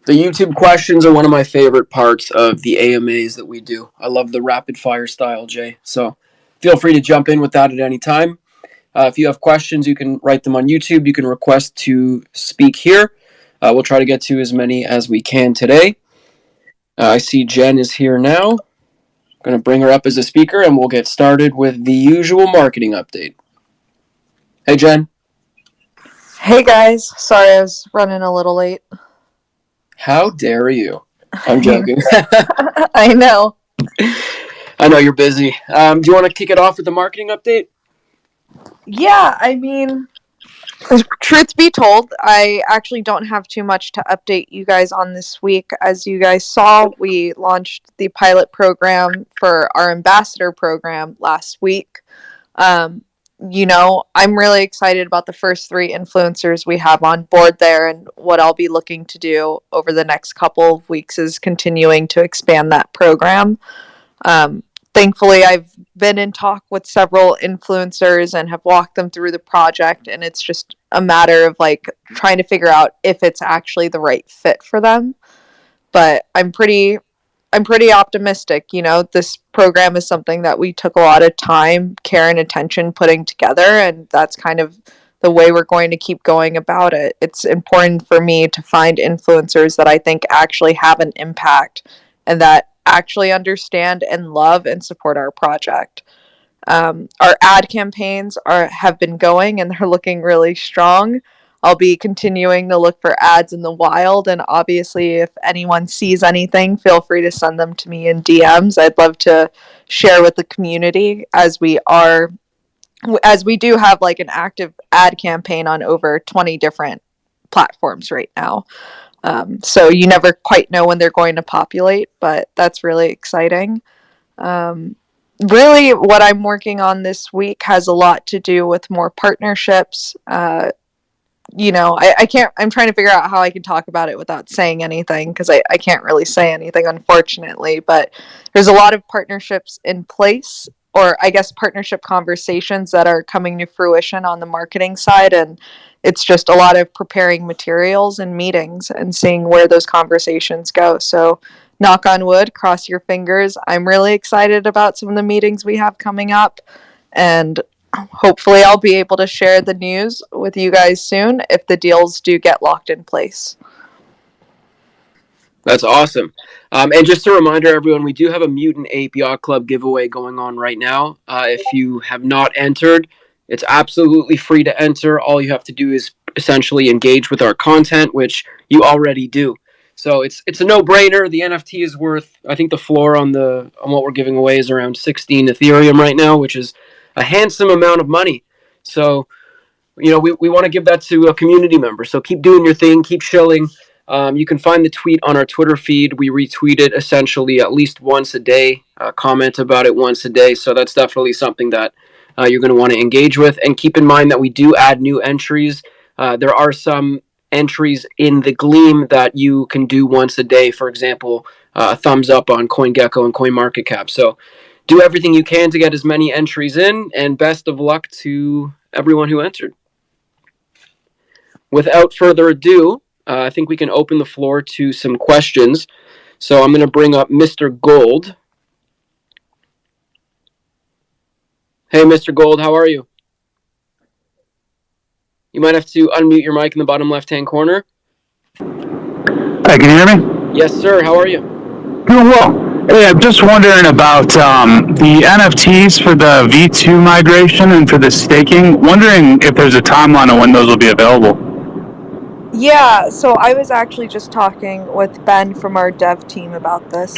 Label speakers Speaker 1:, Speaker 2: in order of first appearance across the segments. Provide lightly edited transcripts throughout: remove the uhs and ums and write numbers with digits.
Speaker 1: The YouTube questions are one of my favorite parts of the AMAs that we do. I love the rapid fire style, Jay. So feel free to jump in with that at any time. If you have questions, you can write them on YouTube. You can request to speak here. We'll try to get to as many as we can today. I see Jen is here now. I'm going to bring her up as a speaker, and we'll get started with the usual marketing update. Hey, Jen.
Speaker 2: Hey, guys. Sorry, I was running a little late.
Speaker 1: How dare you? I'm joking.
Speaker 2: I know.
Speaker 1: I know you're busy. Do you want to kick it off with the marketing update?
Speaker 2: Yeah, I mean, truth be told, I actually don't have too much to update you guys on this week. As you guys saw, we launched the pilot program for our ambassador program last week. I'm really excited about the first 3 influencers we have on board there, and what I'll be looking to do over the next couple of weeks is continuing to expand that program. Thankfully, I've been in talk with several influencers and have walked them through the project, and it's just a matter of trying to figure out if it's actually the right fit for them. But I'm pretty optimistic. This program is something that we took a lot of time, care, and attention putting together, and that's kind of the way we're going to keep going about it. It's important for me to find influencers that I think actually have an impact and that actually understand and love and support our project. Our ad campaigns have been going, and they're looking really strong. I'll be continuing to look for ads in the wild, and obviously if anyone sees anything, feel free to send them to me in DMs. I'd love to share with the community, as we do have an active ad campaign on over 20 different platforms right now. So you never quite know when they're going to populate, but that's really exciting. Really, what I'm working on this week has a lot to do with more partnerships. I can't, I'm trying to figure out how I can talk about it without saying anything, because I can't really say anything, unfortunately, but there's a lot of partnerships in place, or I guess partnership conversations that are coming to fruition on the marketing side, and it's just a lot of preparing materials and meetings and seeing where those conversations go. So knock on wood, cross your fingers. I'm really excited about some of the meetings we have coming up, and hopefully I'll be able to share the news with you guys soon if the deals do get locked in place.
Speaker 1: That's awesome. And just a reminder, everyone, we do have a Mutant Ape Yacht Club giveaway going on right now. If you have not entered, it's absolutely free to enter. All you have to do is essentially engage with our content, which you already do. So it's a no-brainer. The NFT is worth, I think the floor on what we're giving away is around 16 Ethereum right now, which is a handsome amount of money. So, we want to give that to a community member. So keep doing your thing, keep shilling. You can find the tweet on our Twitter feed. We retweet it essentially at least once a day, comment about it once a day. So that's definitely something that you're going to want to engage with. And keep in mind that we do add new entries. There are some entries in the Gleam that you can do once a day. For example, a thumbs up on CoinGecko and CoinMarketCap. So do everything you can to get as many entries in, and best of luck to everyone who entered. Without further ado, I think we can open the floor to some questions. So I'm going to bring up Mr. Gold. Hey, Mr. Gold, how are you? You might have to unmute your mic in the bottom left-hand corner.
Speaker 3: Hey, can you hear me?
Speaker 1: Yes, sir. How are you?
Speaker 3: Doing well. Hey, I'm just wondering about the NFTs for the V2 migration and for the staking. Wondering if there's a timeline on when those will be available.
Speaker 2: Yeah, so I was actually just talking with Ben from our dev team about this.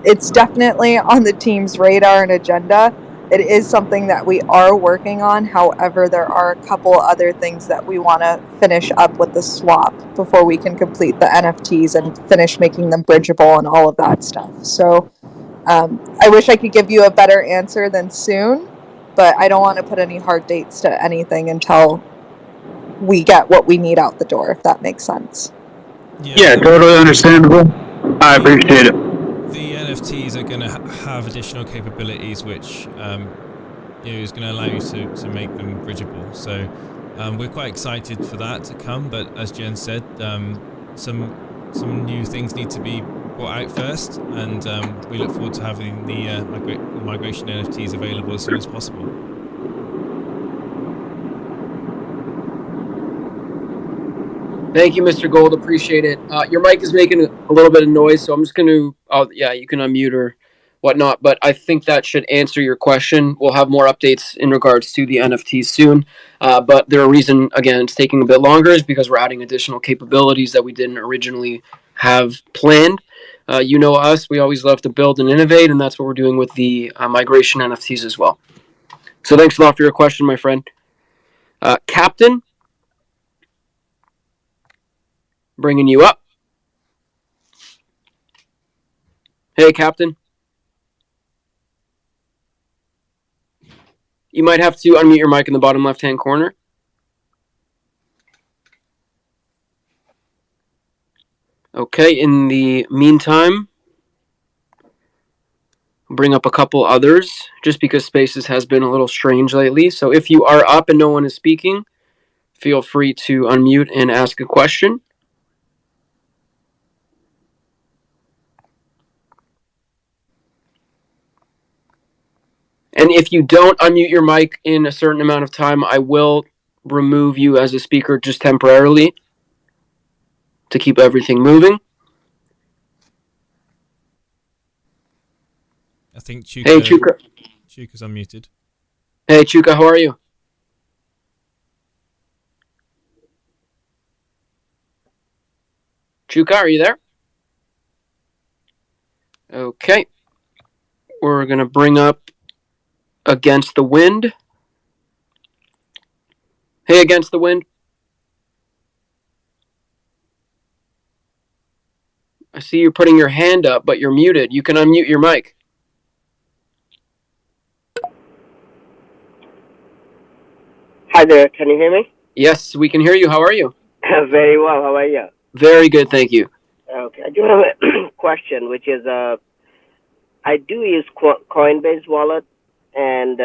Speaker 2: It's definitely on the team's radar and agenda. It is something that we are working on. However, there are a couple other things that we want to finish up with the swap before we can complete the NFTs and finish making them bridgeable and all of that stuff. So I wish I could give you a better answer than soon, but I don't want to put any hard dates to anything until we get what we need out the door, if that makes sense.
Speaker 3: Yeah, totally understandable. I appreciate it.
Speaker 4: The NFTs are going to have additional capabilities, which is going to allow you to make them bridgeable. So we're quite excited for that to come. But as Jen said, some some new things need to be brought out first, and we look forward to having the migration NFTs available as soon as possible.
Speaker 1: Thank you, Mr. Gold. Appreciate it. Your mic is making a little bit of noise, so I'm just going to, yeah, you can unmute or whatnot, but I think that should answer your question. We'll have more updates in regards to the NFTs soon, but the reason, again, it's taking a bit longer is because we're adding additional capabilities that we didn't originally have planned. You know us, we always love to build and innovate, and that's what we're doing with the migration NFTs as well. So thanks a lot for your question, my friend. Captain, bringing you up. Hey, Captain. You might have to unmute your mic in the bottom left-hand corner. Okay, in the meantime, I'll bring up a couple others, just because Spaces has been a little strange lately. So if you are up and no one is speaking, feel free to unmute and ask a question. And if you don't unmute your mic in a certain amount of time, I will remove you as a speaker just temporarily to keep everything moving.
Speaker 4: I think Chuka,
Speaker 1: Hey, Chuka.
Speaker 4: Chuka's unmuted.
Speaker 1: Hey, Chuka, how are you? Chuka, are you there? Okay. We're going to bring up Against the Wind. Hey, Against the Wind. I see you putting your hand up, but you're muted. You can unmute your mic.
Speaker 5: Hi there, can you hear me?
Speaker 1: Yes, we can hear you. How are you?
Speaker 5: Very well, how are you?
Speaker 1: Very good, thank you.
Speaker 5: Okay, I do have a question, which is I do use Coinbase wallet, and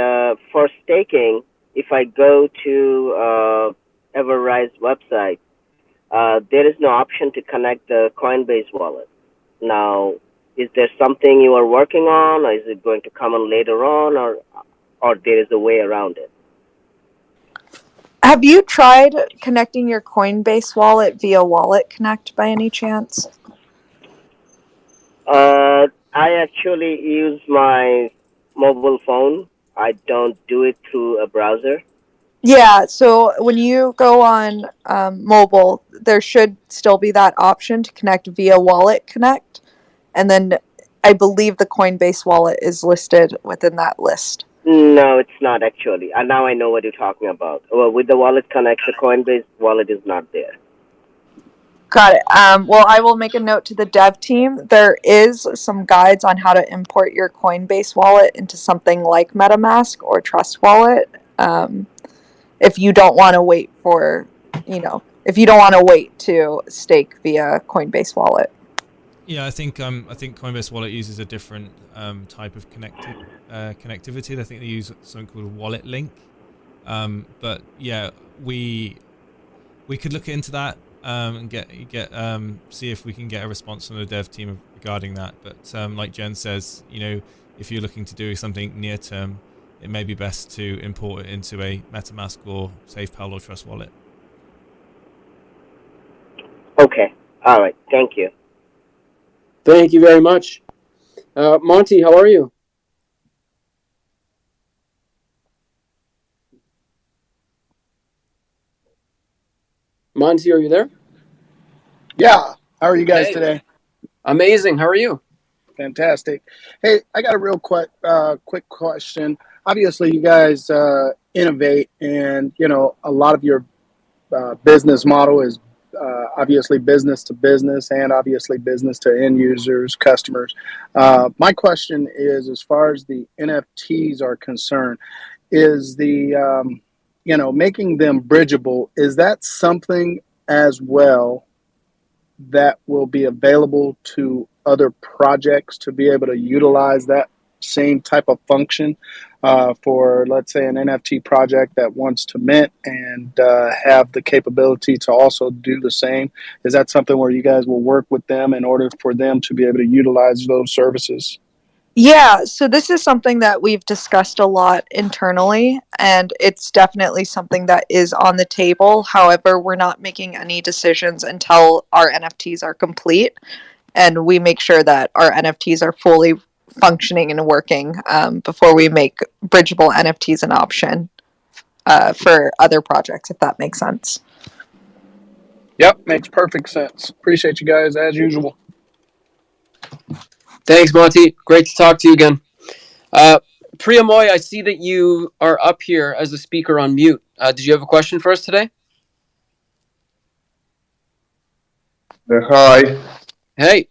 Speaker 5: for staking, if I go to EverRise website, there is no option to connect the Coinbase wallet. Now, is there something you are working on, or is it going to come on later on, or there is a way around it?
Speaker 2: Have you tried connecting your Coinbase wallet via Wallet Connect by any chance?
Speaker 5: I actually use my mobile phone. I don't do it through a browser.
Speaker 2: Yeah, so when you go on mobile, there should still be that option to connect via Wallet Connect. And then I believe the Coinbase wallet is listed within that list.
Speaker 5: No, it's not actually. Now I know what you're talking about. Well, with the Wallet Connect, the Coinbase wallet is not there.
Speaker 2: Got it. Well, I will make a note to the dev team. There is some guides on how to import your Coinbase wallet into something like MetaMask or Trust Wallet. If you don't want to wait for, if you don't want to wait to stake via Coinbase wallet.
Speaker 4: Yeah, I think Coinbase Wallet uses a different type of connectivity. I think they use something called a wallet link. But yeah, we could look into that and see if we can get a response from the dev team regarding that. But like Jen says, if you're looking to do something near term, it may be best to import it into a MetaMask or SafePal or Trust Wallet.
Speaker 5: Okay. All right. Thank you.
Speaker 1: Thank you very much. Monty, how are you? Monty, are you there?
Speaker 6: Yeah. How are you guys today?
Speaker 1: Amazing. How are you?
Speaker 6: Fantastic. Hey, I got a real quick question. Obviously, you guys innovate, and a lot of your business model is obviously business to business, and obviously business to end users, customers. My question is, as far as the NFTs are concerned, is the making them bridgeable, is that something as well that will be available to other projects to be able to utilize that same type of function for, let's say, an NFT project that wants to mint and have the capability to also do the same? Is that something where you guys will work with them in order for them to be able to utilize those services?
Speaker 2: Yeah, so this is something that we've discussed a lot internally, and it's definitely something that is on the table. However, we're not making any decisions until our NFTs are complete, and we make sure that our NFTs are fully functioning and working before we make bridgeable NFTs an option for other projects, if that makes sense.
Speaker 6: Yep, makes perfect sense. Appreciate you guys as usual.
Speaker 1: Thanks, Monty. Great to talk to you again. Priyamoy, I see that you are up here as a speaker on mute. Did you have a question for us today?
Speaker 7: Hi.
Speaker 1: Hey.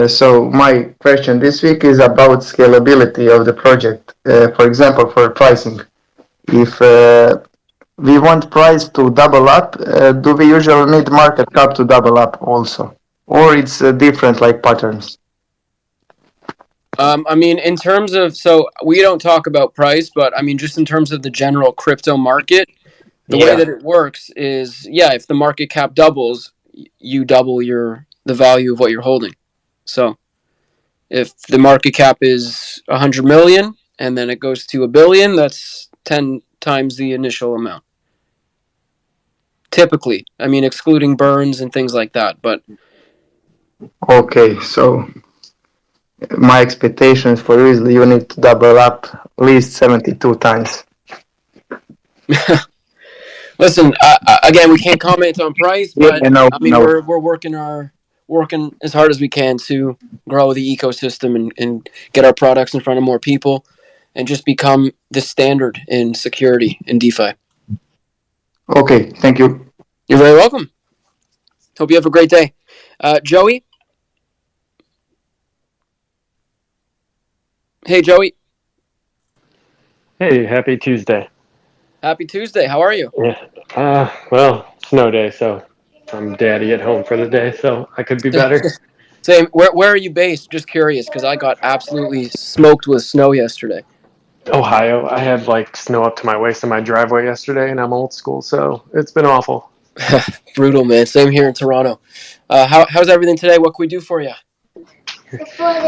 Speaker 7: So my question this week is about scalability of the project. For example, for pricing, if we want price to double up, do we usually need market cap to double up also, or it's different like patterns?
Speaker 1: I mean, in terms of, so we don't talk about price, but I mean, just in terms of the general crypto market, the way that it works is, yeah, if the market cap doubles, you double the value of what you're holding. So if the market cap is 100 million and then it goes to 1 billion, that's 10 times the initial amount. Typically, I mean, excluding burns and things like that, but
Speaker 7: Okay, so my expectations for you is you need to double up at least 72 times.
Speaker 1: listen, again, we can't comment on price, but
Speaker 7: no,
Speaker 1: I mean,
Speaker 7: no.
Speaker 1: we're working as hard as we can to grow the ecosystem and get our products in front of more people and just become the standard in security in DeFi.
Speaker 7: Okay, thank you.
Speaker 1: You're very welcome. Hope you have a great day. Joey? Hey, Joey.
Speaker 8: Hey, happy Tuesday.
Speaker 1: Happy Tuesday. How are you?
Speaker 8: Yeah. Well, snow day, so I'm daddy at home for the day, so I could be better.
Speaker 1: Same. Where are you based? Just curious, because I got absolutely smoked with snow yesterday.
Speaker 8: Ohio. I had like snow up to my waist in my driveway yesterday, and I'm old school, so it's been awful.
Speaker 1: Brutal, man. Same here in Toronto. How's everything today? What can we do for you?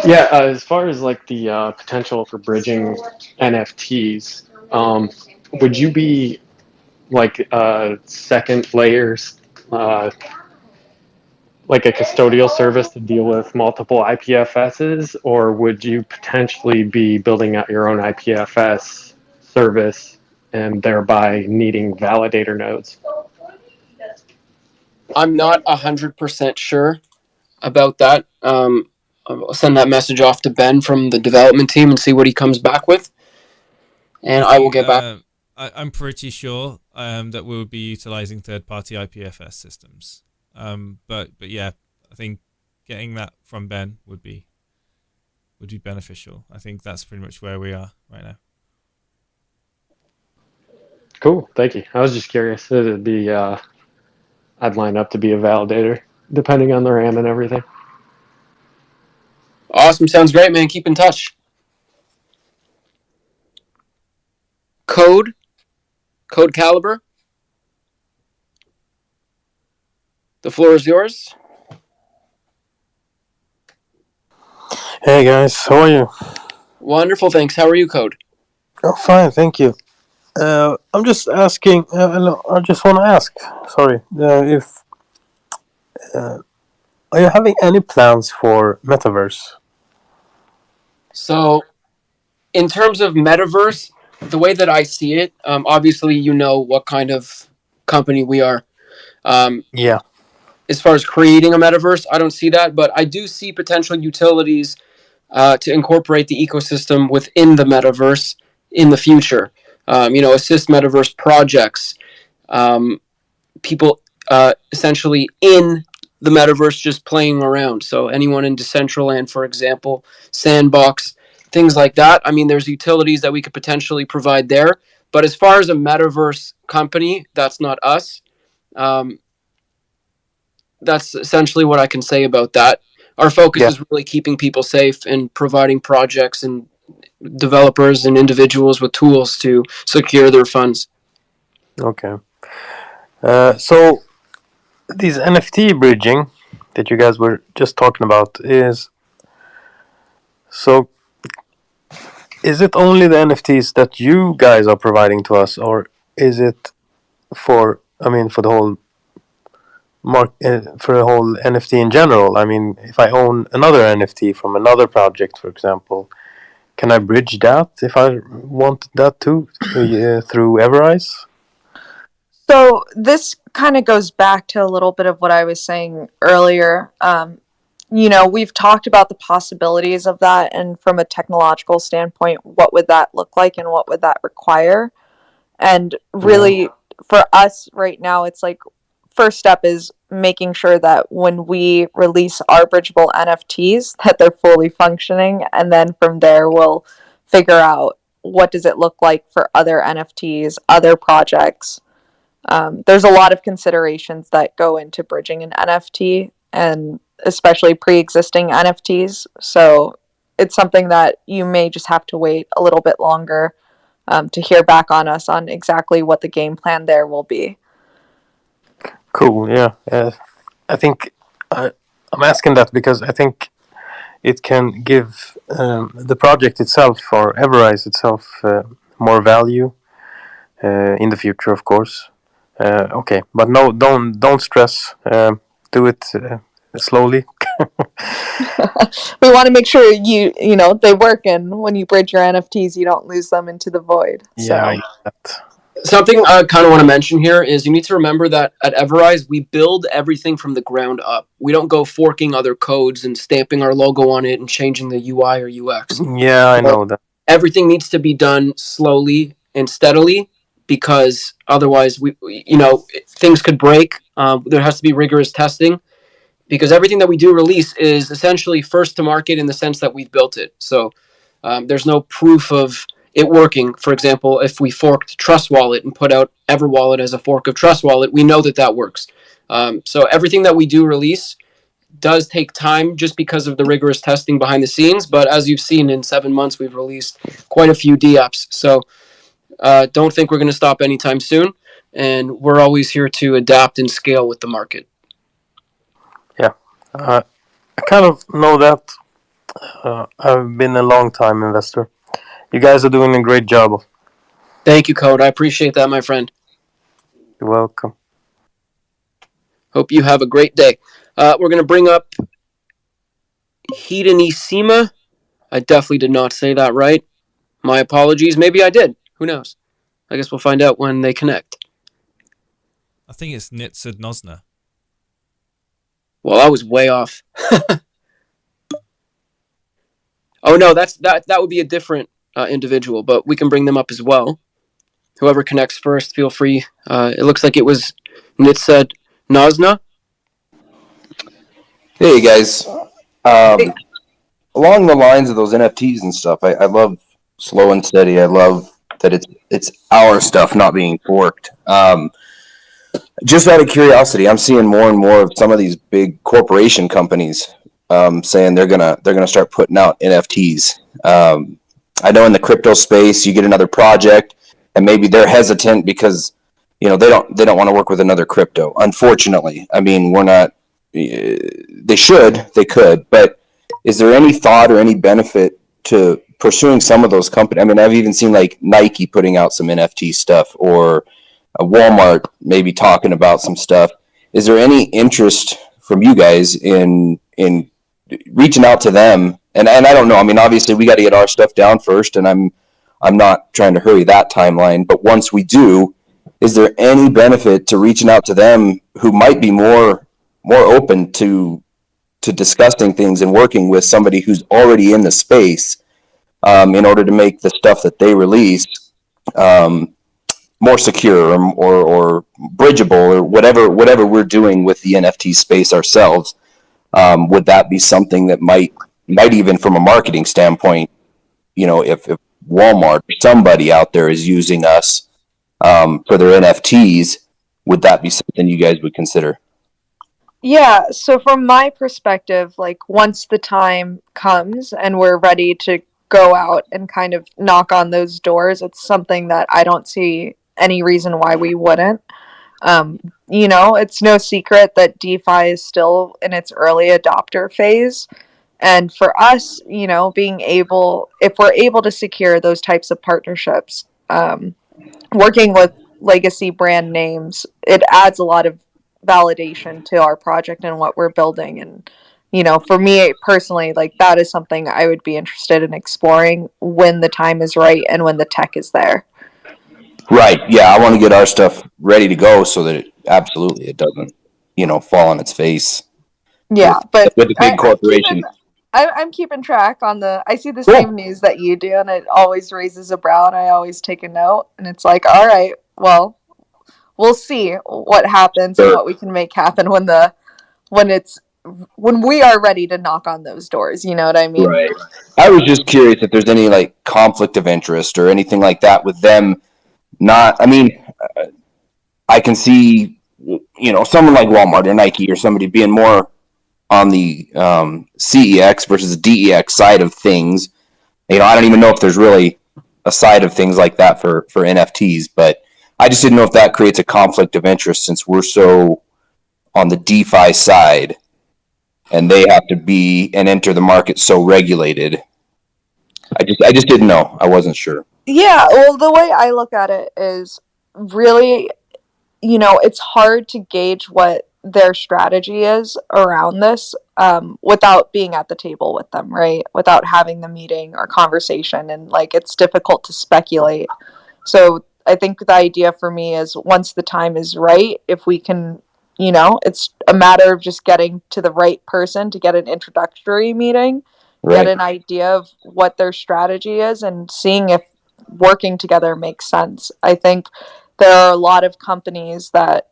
Speaker 8: Yeah, as far as like the potential for bridging NFTs, would you be like second layers, like a custodial service to deal with multiple IPFSs, or would you potentially be building out your own IPFS service and thereby needing validator nodes?
Speaker 1: I'm not 100% sure about that. I'll send that message off to Ben from the development team and see what he comes back with. And I will get back.
Speaker 4: I'm pretty sure that we'll be utilizing third-party IPFS systems. But yeah, I think getting that from Ben would be beneficial. I think that's pretty much where we are right now.
Speaker 8: Cool, thank you. I was just curious. It'd be I'd line up to be a validator, depending on the RAM and everything.
Speaker 1: Awesome. Sounds great, man. Keep in touch. Code Caliber. The floor is yours.
Speaker 9: Hey guys, how are you?
Speaker 1: Wonderful, thanks. How are you, Code?
Speaker 9: Oh, fine, thank you. I'm just asking. I just want to ask. Sorry, if are you having any plans for Metaverse?
Speaker 1: So, in terms of Metaverse, the way that I see it, obviously you know what kind of company we are.
Speaker 9: Yeah.
Speaker 1: As far as creating a Metaverse, I don't see that, but I do see potential utilities to incorporate the ecosystem within the Metaverse in the future. Assist Metaverse projects, people essentially in the Metaverse just playing around. So anyone in Decentraland, for example, Sandbox, things like that. I mean, there's utilities that we could potentially provide there. But as far as a Metaverse company, that's not us. That's essentially what I can say about that. Our focus is really keeping people safe and providing projects and developers and individuals with tools to secure their funds.
Speaker 9: Okay. So these NFT bridging that you guys were just talking about is it only the NFTs that you guys are providing to us, or is it for the whole for the whole NFT in general? I mean, if I own another NFT from another project, for example, can I bridge that if I want that too through EverRise?
Speaker 2: So this kind of goes back to a little bit of what I was saying earlier. We've talked about the possibilities of that, and from a technological standpoint, what would that look like and what would that require? And really, for us right now, it's like first step is making sure that when we release our bridgeable NFTs, that they're fully functioning, and then from there we'll figure out what does it look like for other NFTs, other projects. There's a lot of considerations that go into bridging an NFT, and especially pre-existing NFTs. So it's something that you may just have to wait a little bit longer to hear back on us on exactly what the game plan there will be.
Speaker 9: Cool. Yeah. I think I'm asking that because I think it can give the project itself or EverRise itself more value in the future, of course. Okay, but no, don't stress. Do it slowly.
Speaker 2: We want to make sure they work, and when you bridge your NFTs, you don't lose them into the void.
Speaker 9: Yeah,
Speaker 2: So.
Speaker 1: Something I kind of want to mention here is you need to remember that at EverRise, we build everything from the ground up. We don't go forking other codes and stamping our logo on it and changing the UI or UX.
Speaker 9: Yeah, I know that.
Speaker 1: Everything needs to be done slowly and steadily, because otherwise things could break. There has to be rigorous testing, because everything that we do release is essentially first to market in the sense that we've built it. So there's no proof of it working. For example, if we forked Trust Wallet and put out EverWallet as a fork of Trust Wallet, we know that works. So everything that we do release does take time just because of the rigorous testing behind the scenes. But as you've seen, in 7 months, we've released quite a few DApps. So don't think we're going to stop anytime soon. And we're always here to adapt and scale with the market.
Speaker 9: Yeah, I kind of know that. I've been a long time investor. You guys are doing a great job.
Speaker 1: Thank you, Code. I appreciate that, my friend.
Speaker 9: You're welcome.
Speaker 1: Hope you have a great day. We're going to bring up Hedonisima. I definitely did not say that right. My apologies. Maybe I did. Who knows? I guess we'll find out when they connect.
Speaker 4: I think it's Nitsud Nosna.
Speaker 1: Well, I was way off. Oh no, that would be a different individual, but we can bring them up as well. Whoever connects first, feel free. It looks like it was Nitsud Nosna.
Speaker 10: Hey guys, along the lines of those NFTs and stuff, I love slow and steady. I love that it's our stuff, not being forked. Just out of curiosity, I'm seeing more and more of some of these big corporation companies saying they're gonna start putting out NFTs. I know in the crypto space, you get another project, and maybe they're hesitant because they don't want to work with another crypto. Unfortunately, I mean, we're not. They could, but is there any thought or any benefit to pursuing some of those companies? I mean, I've even seen like Nike putting out some NFT stuff, or Walmart maybe talking about some stuff. Is there any interest from you guys in reaching out to them? And I don't know. I mean, obviously we got to get our stuff down first, and I'm not trying to hurry that timeline. But once we do, is there any benefit to reaching out to them who might be more open to discussing things and working with somebody who's already in the space in order to make the stuff that they release more secure or bridgeable, or whatever we're doing with the NFT space ourselves? Would that be something that might even from a marketing standpoint, if Walmart or somebody out there is using us for their NFTs, would that be something you guys would consider?
Speaker 2: Yeah, so from my perspective, like once the time comes and we're ready to go out and kind of knock on those doors. It's something that I don't see any reason why we wouldn't. It's no secret that DeFi is still in its early adopter phase. And for us, if we're able to secure those types of partnerships, working with legacy brand names, it adds a lot of validation to our project and what we're building. And, for me personally, like that is something I would be interested in exploring when the time is right and when the tech is there.
Speaker 10: Right. Yeah, I want to get our stuff ready to go so that it doesn't, fall on its face.
Speaker 2: Yeah, but
Speaker 10: with the big corporation.
Speaker 2: I'm keeping track on I see the same news that you do, and it always raises a brow, and I always take a note, and it's like, all right, well, we'll see what happens and what we can make happen when we are ready to knock on those doors. You know what I mean?
Speaker 10: Right. I was just curious if there's any like conflict of interest or anything like that with them. I can see, someone like Walmart or Nike or somebody being more on the CEX versus DEX side of things. I don't even know if there's really a side of things like that for NFTs, but I just didn't know if that creates a conflict of interest since we're so on the DeFi side and they have to be and enter the market so regulated. I just didn't know. I wasn't sure.
Speaker 2: Yeah, well, the way I look at it is really, it's hard to gauge what their strategy is around this without being at the table with them, right? Without having the meeting or conversation, and like it's difficult to speculate. So I think the idea for me is once the time is right, if we can, it's a matter of just getting to the right person to get an introductory meeting, get an idea of what their strategy is, and seeing if working together makes sense. I think there are a lot of companies that,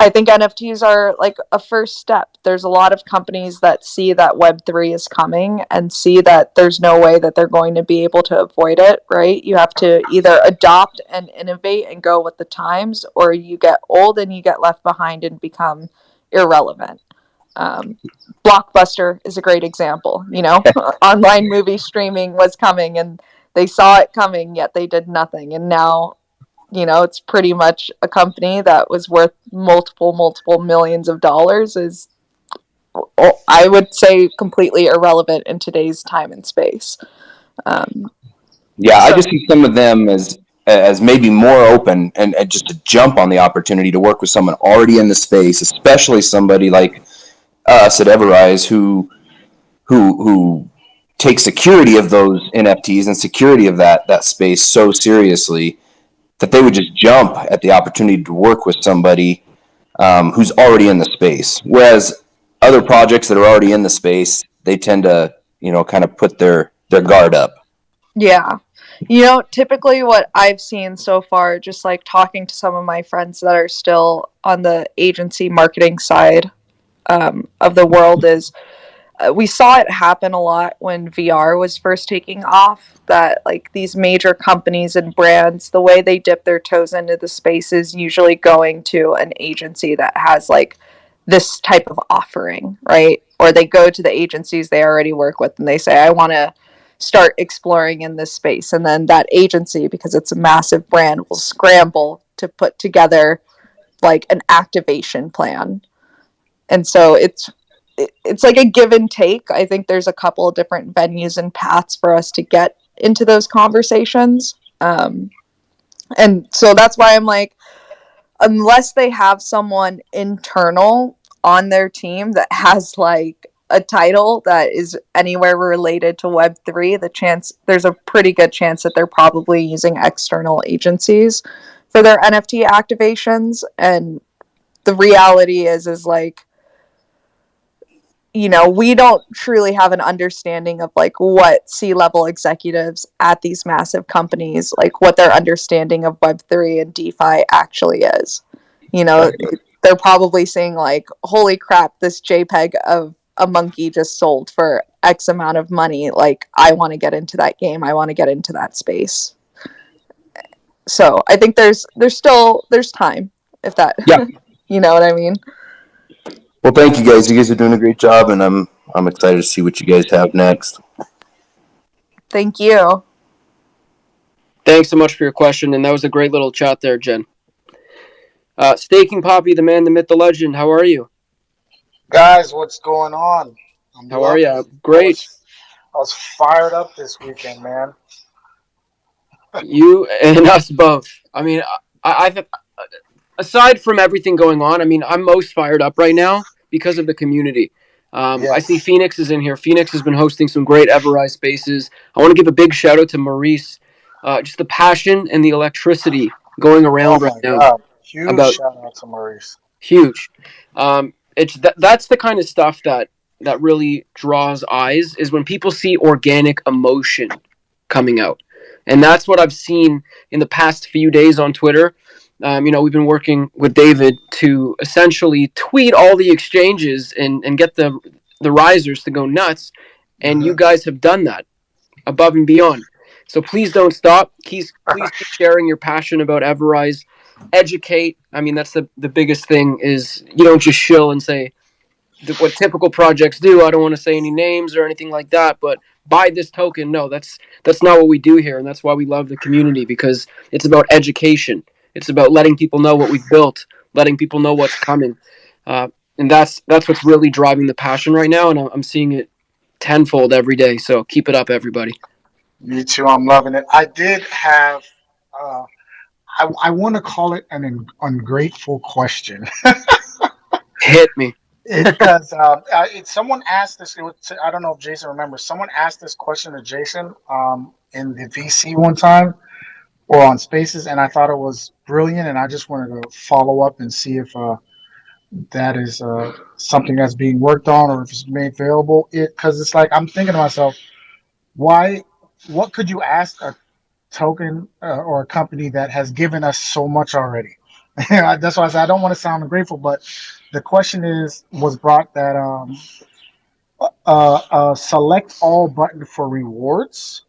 Speaker 2: I think NFTs are like a first step. There's a lot of companies that see that Web3 is coming and see that there's no way that they're going to be able to avoid it, right? You have to either adopt and innovate and go with the times, or you get old and you get left behind and become irrelevant. Blockbuster is a great example. Online movie streaming was coming and they saw it coming, yet they did nothing. And now, it's pretty much a company that was worth multiple millions of dollars is, I would say, completely irrelevant in today's time and space.
Speaker 10: I just see some of them as maybe more open and just to jump on the opportunity to work with someone already in the space, especially somebody like us at EverRise who take security of those NFTs and security of that space so seriously that they would just jump at the opportunity to work with somebody who's already in the space. Whereas other projects that are already in the space, they tend to, kind of put their guard up.
Speaker 2: Yeah. Typically what I've seen so far, just like talking to some of my friends that are still on the agency marketing side of the world, is we saw it happen a lot when VR was first taking off, that like these major companies and brands, the way they dip their toes into the space is usually going to an agency that has like this type of offering, right? Or they go to the agencies they already work with and they say, I want to start exploring in this space. And then that agency, because it's a massive brand, will scramble to put together like an activation plan. And so it's like a give and take. I think there's a couple of different venues and paths for us to get into those conversations. And so that's why I'm like, unless they have someone internal on their team that has like a title that is anywhere related to Web3, there's a pretty good chance that they're probably using external agencies for their NFT activations. And the reality is like, we don't truly have an understanding of like what C-level executives at these massive companies, like what their understanding of Web3 and DeFi actually is. They're probably saying like, holy crap, this JPEG of a monkey just sold for X amount of money. Like, I want to get into that game. I want to get into that space. So I think there's time, if that, you know what I mean?
Speaker 10: Well, thank you guys. You guys are doing a great job, and I'm excited to see what you guys have next.
Speaker 2: Thank you.
Speaker 1: Thanks so much for your question, and that was a great little chat there, Jen. Staking Poppy, the man, the myth, the legend. How are you?
Speaker 6: Guys, what's going on? I'm
Speaker 1: How are
Speaker 6: loving
Speaker 1: you?
Speaker 6: it.
Speaker 1: Great.
Speaker 6: I was fired up this weekend, man.
Speaker 1: You and us both. I mean, I've aside from everything going on, I mean, I'm most fired up right now because of the community. I see
Speaker 6: Yes.
Speaker 1: Phoenix is in here. Phoenix has been hosting some great EverRise spaces. I want to give a big shout out to Maurice. Just the passion and the electricity going
Speaker 6: Oh
Speaker 1: around right
Speaker 6: my
Speaker 1: now
Speaker 6: God. Huge
Speaker 1: about
Speaker 6: shout out to Maurice.
Speaker 1: huge. That's the kind of stuff that really draws eyes is when people see organic emotion coming out, and that's what I've seen in the past few days on Twitter. We've been working with David to essentially tweet all the exchanges and get the risers to go nuts, and you
Speaker 6: Mhm.
Speaker 1: guys have done that above and beyond. So please don't stop. Please keep sharing your passion about EverRise. Educate. I mean, that's the biggest thing is you don't just shill and say what typical projects do. I don't want to say any names or anything like that, but buy this token. No, that's not what we do here, and that's why we love the community because it's about education. It's about letting people know what we've built, letting people know what's coming, and that's what's really driving the passion right now. And I'm seeing it tenfold every day. So keep it up, everybody.
Speaker 6: Me too. I'm loving it. I did have, uh, I want to call it an ungrateful question.
Speaker 1: Hit me.
Speaker 6: Because someone asked this. I don't know if Jason remembers. Someone asked this question to Jason in the VC one time or on Spaces, and I thought it was brilliant. And I just wanted to follow up and see if that is something that's being worked on or if it's made available. Because it's like I'm thinking to myself, why? What could you ask a token or a company that has given us so much already? That's why I said I don't want to sound ungrateful, but the question was brought that select all button for rewards.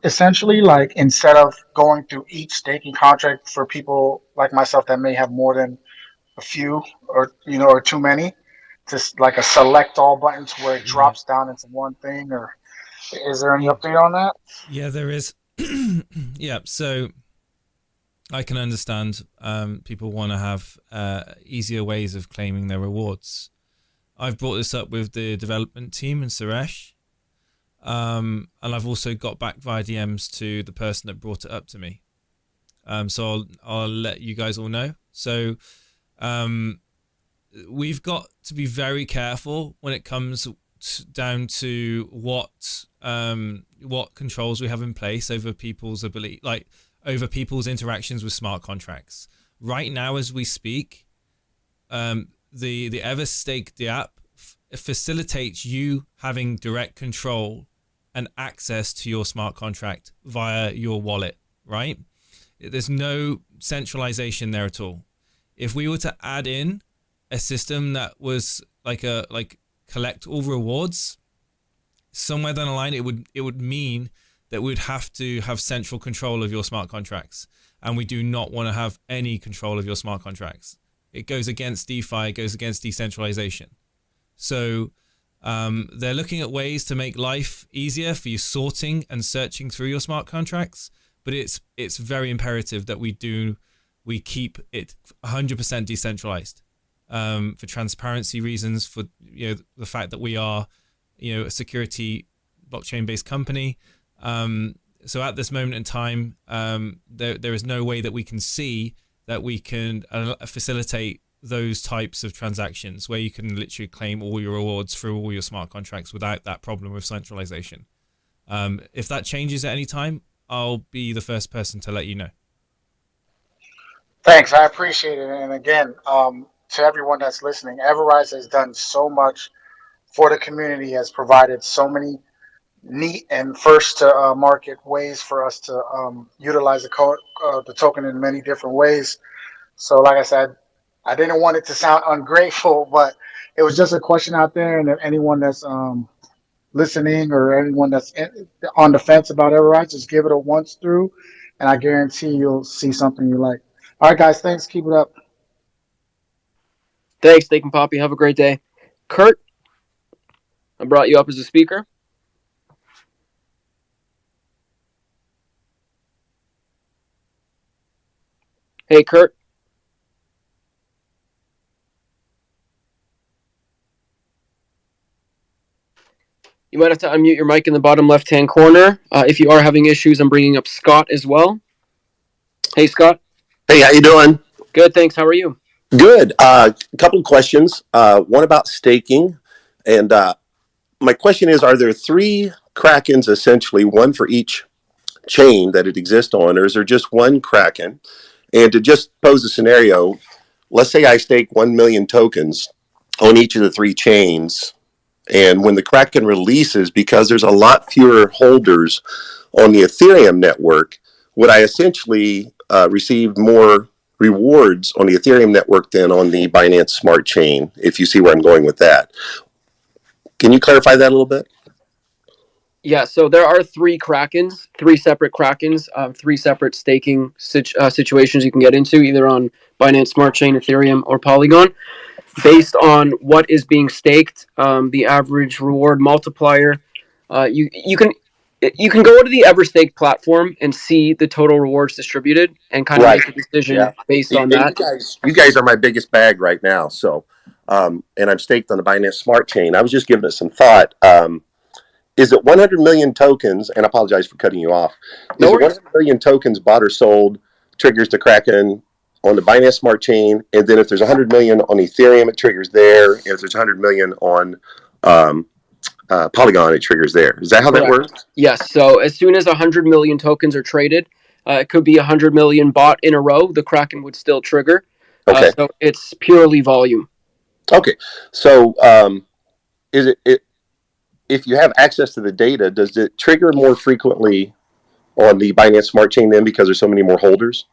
Speaker 6: Essentially, like instead of going through each staking contract for people like myself that may have more than a few or too many, just like a select all buttons where it
Speaker 4: Yeah.
Speaker 6: drops down into one thing. Or is there any
Speaker 4: Yeah.
Speaker 6: update on that?
Speaker 4: Yeah, there is. Yeah, so I can understand people want to have easier ways of claiming their rewards. I've brought this up with the development team and Suresh, and I've also got back via DMs to the person that brought it up to me. So I'll let you guys all know. So we've got to be very careful when it comes down to what controls we have in place over people's ability, like over people's interactions with smart contracts. Right now, as we speak, the EverStake the app facilitates you having direct control and access to your smart contract via your wallet, right? There's no centralization there at all. If we were to add in a system that was like collect all rewards, somewhere down the line it would mean that we'd have to have central control of your smart contracts, and we do not want to have any control of your smart contracts. It goes against DeFi, it goes against decentralization. So they're looking at ways to make life easier for you sorting and searching through your smart contracts, but it's very imperative that we keep it 100% decentralized for transparency reasons, for the fact that we are a security blockchain based company. So at this moment in time, there is no way that we can see that we can facilitate those types of transactions where you can literally claim all your rewards through all your smart contracts without that problem with centralization. If that changes at any time, I'll be the first person to let you know.
Speaker 6: Thanks, I appreciate it. And again, to everyone that's listening, EverRise has done so much for the community, has provided so many neat and first to market ways for us to utilize the token in many different ways. So, like I said, I didn't want it to sound ungrateful, but it was just a question out there. And if anyone that's listening or anyone that's on the fence about EverRise, just give it a once through, and I guarantee you'll see something you like. All right, guys, thanks. Keep it up.
Speaker 1: Thanks, Steak and Poppy. Have a great day. Kurt, I brought you up as a speaker. Hey, Kurt. You might have to unmute your mic in the bottom left-hand corner. If you are having issues, I'm bringing up Scott as well. Hey, Scott.
Speaker 11: Hey, how you doing?
Speaker 1: Good, thanks. How are you?
Speaker 11: Good. A couple of questions. One about staking, and my question is: are there three Krakens essentially, one for each chain that it exists on, or is there just one Kraken? And to just pose a scenario, let's say I stake 1 million tokens on each of the three chains, and when the Kraken releases, because there's a lot fewer holders on the Ethereum network, would I essentially receive more rewards on the Ethereum network than on the Binance Smart Chain, if you see where I'm going with that? Can you clarify that a little bit?
Speaker 1: Yeah, so there are three Krakens, three separate Krakens, three separate staking situations you can get into, either on Binance Smart Chain, Ethereum, or Polygon. Based on what is being staked, the average reward multiplier, you can go to the EverStake platform and see the total rewards distributed and kind of
Speaker 11: Right.
Speaker 1: make a decision
Speaker 11: Yeah.
Speaker 1: based on
Speaker 11: And
Speaker 1: that.
Speaker 11: you guys are my biggest bag right now. So, and I'm staked on the Binance Smart Chain. I was just giving it some thought. Is it 100 million tokens? And I apologize for cutting you off. Is it 100 million tokens bought or sold triggers the Kraken on the Binance Smart Chain? And then if there's 100 million on Ethereum, it triggers there. And if there's 100 million on Polygon, it triggers there. Is that how that works?
Speaker 1: Yes. So as soon as 100 million tokens are traded, it could be 100 million bought in a row. The Kraken would still trigger.
Speaker 11: Okay.
Speaker 1: So it's purely volume.
Speaker 11: Okay. So is it if you have access to the data, does it trigger more frequently on the Binance Smart Chain then because there's so many more holders?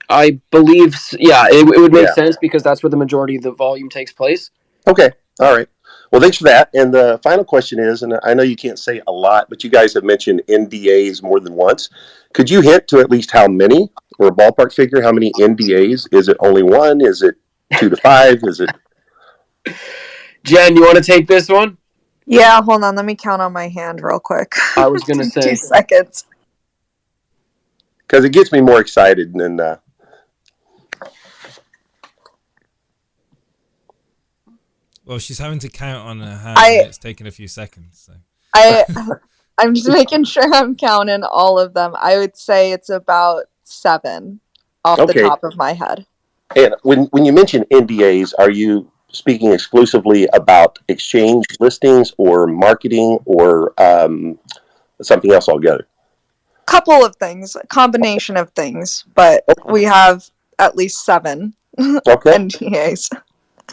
Speaker 1: I believe, yeah, it would make sense because that's where the majority of the volume takes place.
Speaker 11: Okay. All right. Well, thanks for that. And the final question is, and I know you can't say a lot, but you guys have mentioned NDAs more than once. Could you hint to at least how many, or a ballpark figure, how many NDAs? Is it only one? Is it 2 to 5? Is it?
Speaker 1: Jen, you want to take this one?
Speaker 2: Yeah, hold on. Let me count on my hand real quick.
Speaker 1: I was going to say.
Speaker 2: 2 seconds.
Speaker 11: Because it gets me more excited than...
Speaker 4: Well, she's having to count on her hand. And it's taken a few seconds. So.
Speaker 2: I'm just making sure I'm counting all of them. I would say it's about 7 off the top of my head.
Speaker 11: And when you mention NDAs, are you speaking exclusively about exchange listings or marketing or something else altogether?
Speaker 2: Couple of things, a combination of things, but we have at least 7 NDAs.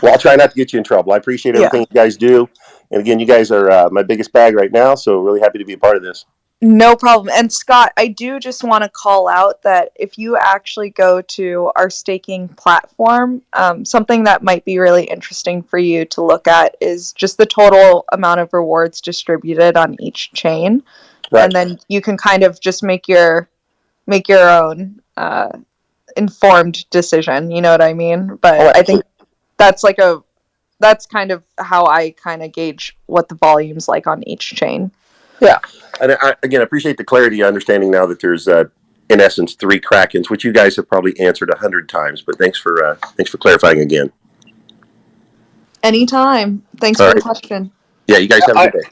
Speaker 11: Well, I'll try not to get you in trouble. I appreciate everything you guys do. And again, you guys are my biggest bag right now, so really happy to be a part of this.
Speaker 2: No problem. And Scott, I do just want to call out that if you actually go to our staking platform, something that might be really interesting for you to look at is just the total amount of rewards distributed on each chain. Right. And then you can kind of just make your own informed decision. You know what I mean? But I think that's kind of how I kind of gauge what the volume's like on each chain.
Speaker 11: Yeah. And I appreciate the clarity, understanding now that there's, in essence, 3 Krakens, which you guys have probably answered 100 times. But thanks for clarifying again.
Speaker 2: Anytime. Thanks for the question.
Speaker 11: Yeah, you guys have a good day.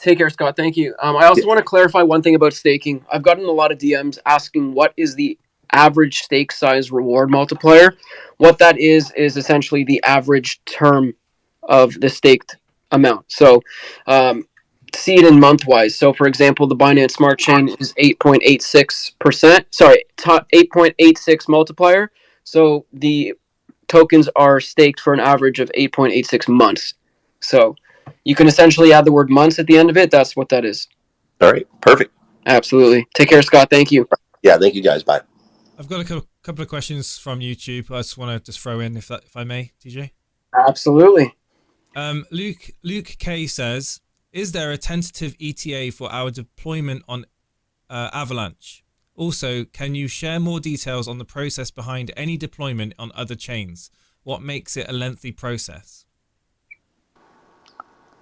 Speaker 1: Take care, Scott. Thank you. I also want to clarify one thing about staking. I've gotten a lot of DMs asking what is the average stake size reward multiplier. What that is essentially the average term of the staked amount. So see it in month-wise. So, for example, the Binance Smart Chain is 8.86%. Sorry, 8.86 multiplier. So the tokens are staked for an average of 8.86 months. So you can essentially add the word months at the end of it. That's what that is.
Speaker 11: All right. Perfect.
Speaker 1: Absolutely. Take care, Scott. Thank you.
Speaker 11: Yeah, thank you guys. Bye.
Speaker 4: I've got a couple of questions from YouTube. I just want to throw in, if I may, TJ.
Speaker 1: Absolutely.
Speaker 4: Luke K says, is there a tentative ETA for our deployment on Avalanche? Also, can you share more details on the process behind any deployment on other chains? What makes it a lengthy process?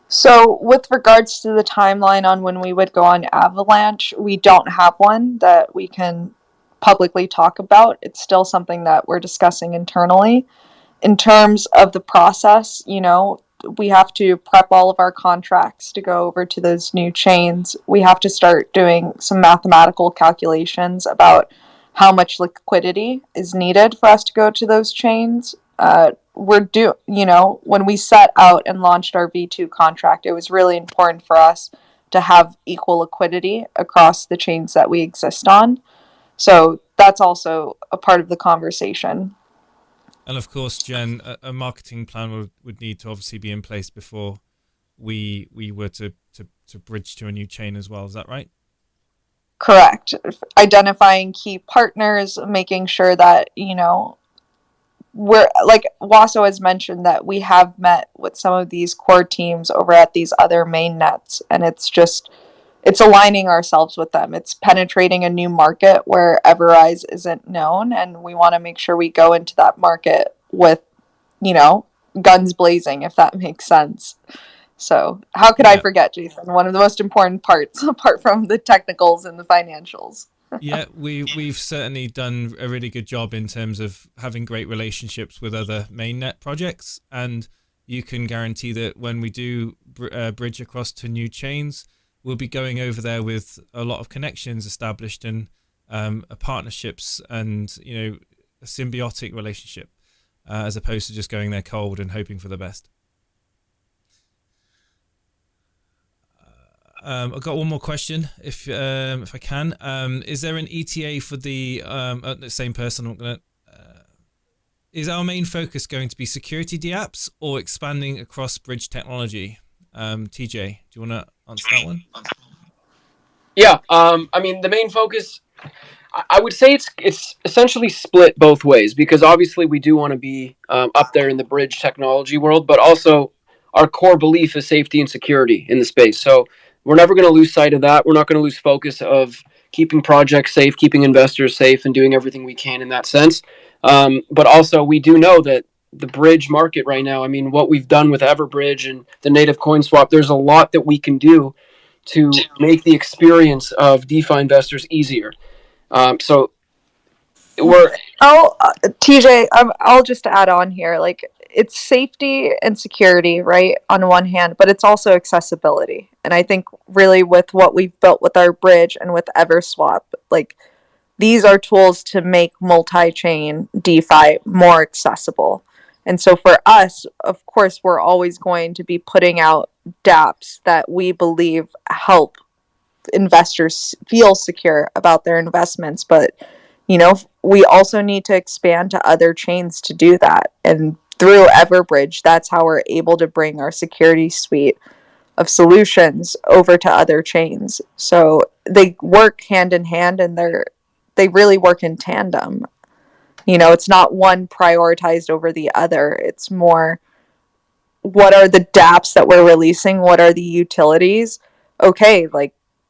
Speaker 2: So with regards to the timeline on when we would go on Avalanche, we don't have one that we can publicly talk about. It's still something that we're discussing internally. In terms of the process, we have to prep all of our contracts to go over to those new chains. We have to start doing some mathematical calculations about how much liquidity is needed for us to go to those chains. When we set out and launched our V2 contract, it was really important for us to have equal liquidity across the chains that we exist on. So that's also a part of the conversation.
Speaker 4: And of course, Jen, a marketing plan would need to obviously be in place before we were to bridge to a new chain as well. Is that right?
Speaker 2: Correct. Identifying key partners, making sure that, we're, like Waso has mentioned, that we have met with some of these core teams over at these other main nets, and it's aligning ourselves with them. It's penetrating a new market where EverRise isn't known, and we want to make sure we go into that market with, guns blazing, if that makes sense. So how could I forget, Jason? One of the most important parts, apart from the technicals and the financials.
Speaker 4: Yeah, we've certainly done a really good job in terms of having great relationships with other mainnet projects, and you can guarantee that when we do bridge across to new chains, we'll be going over there with a lot of connections established and partnerships and a symbiotic relationship, as opposed to just going there cold and hoping for the best. I've got one more question, if I can. Is there an ETA for the same person? Is our main focus going to be security dApps or expanding across bridge technology? TJ, do you want to answer that one?
Speaker 1: Yeah, the main focus, I would say it's essentially split both ways, because obviously we do want to be up there in the bridge technology world, but also our core belief is safety and security in the space. So we're never going to lose sight of that. We're not going to lose focus of keeping projects safe, keeping investors safe, and doing everything we can in that sense. But also, we do know that the bridge market right now, what we've done with EverBridge and the native coin swap, there's a lot that we can do to make the experience of DeFi investors easier. So we're...
Speaker 2: TJ, I'll just add on here, it's safety and security, right, on one hand, but it's also accessibility. And I think really with what we've built with our bridge and with EverSwap, these are tools to make multi-chain DeFi more accessible. And so for us, of course, we're always going to be putting out dApps that we believe help investors feel secure about their investments. But, we also need to expand to other chains to do that. And through EverBridge, that's how we're able to bring our security suite of solutions over to other chains. So they work hand in hand, and they really work in tandem. It's not one prioritized over the other. It's more, what are the dApps that we're releasing? What are the utilities? Okay,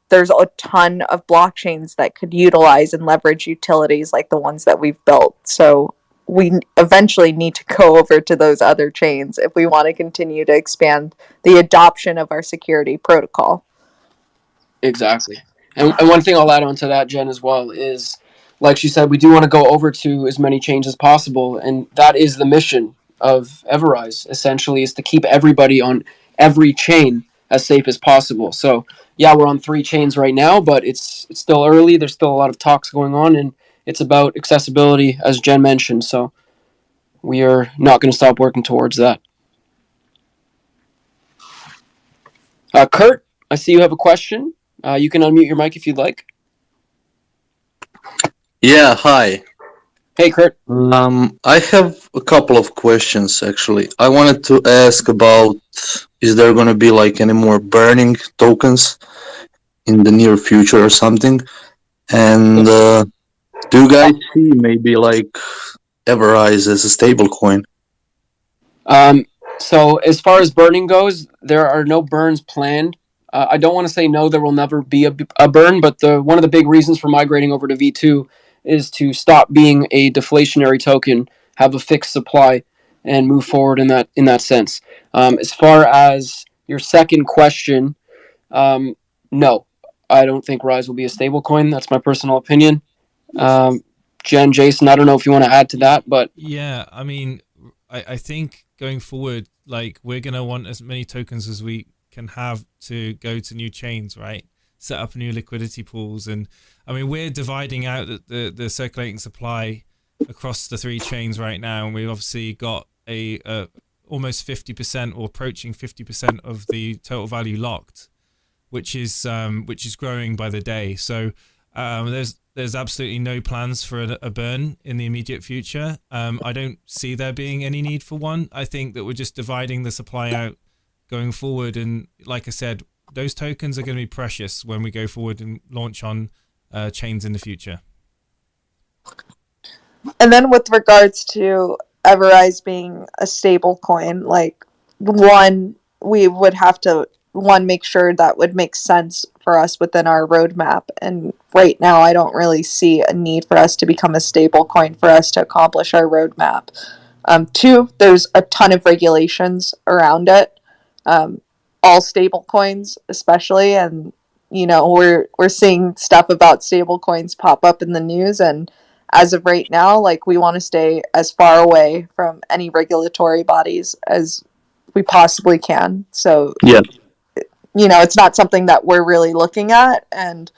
Speaker 2: there's a ton of blockchains that could utilize and leverage utilities like the ones that we've built. So we eventually need to go over to those other chains if we want to continue to expand the adoption of our security protocol.
Speaker 1: Exactly. And one thing I'll add on to that, Jen, as well, is, like she said, we do want to go over to as many chains as possible. And that is the mission of EverRise, essentially, is to keep everybody on every chain as safe as possible. So, yeah, we're on 3 chains right now, but it's still early. There's still a lot of talks going on, and it's about accessibility, as Jen mentioned. So we are not going to stop working towards that. Kurt, I see you have a question. You can unmute your mic if you'd like.
Speaker 12: Yeah, hi.
Speaker 1: Hey, Kurt.
Speaker 12: I have a couple of questions, actually. I wanted to ask about, is there going to be any more burning tokens in the near future or something? And do you guys see maybe EverRise as a stable coin?
Speaker 1: So as far as burning goes, there are no burns planned. I don't want to say no, there will never be a burn, but one of the big reasons for migrating over to V2 is to stop being a deflationary token, have a fixed supply, and move forward in that sense. As far as your second question, no, I don't think Rise will be a stable coin. That's my personal opinion. Jen, Jason, I don't know if you want to add to that, but
Speaker 4: yeah, I mean, I think going forward, like we're gonna want as many tokens as we can have to go to new chains, right? Set up new liquidity pools, and I mean we're dividing out the circulating supply across the 3 chains right now, and we've obviously got a almost 50% or approaching 50% of the total value locked, which is growing by the day. So there's absolutely no plans for a burn in the immediate future. I don't see there being any need for one. I think that we're just dividing the supply out going forward, and like I said, those tokens are going to be precious when we go forward and launch on chains in the future.
Speaker 2: And then with regards to EverRise being a stable coin, like one, we would have to make sure that would make sense for us within our roadmap. And right now, I don't really see a need for us to become a stable coin for us to accomplish our roadmap. 2, there's a ton of regulations around it. All stable coins, especially, and we're seeing stuff about stable coins pop up in the news, and as of right now, like, we want to stay as far away from any regulatory bodies as we possibly can. So,
Speaker 12: Yeah.
Speaker 2: It's not something that we're really looking at. And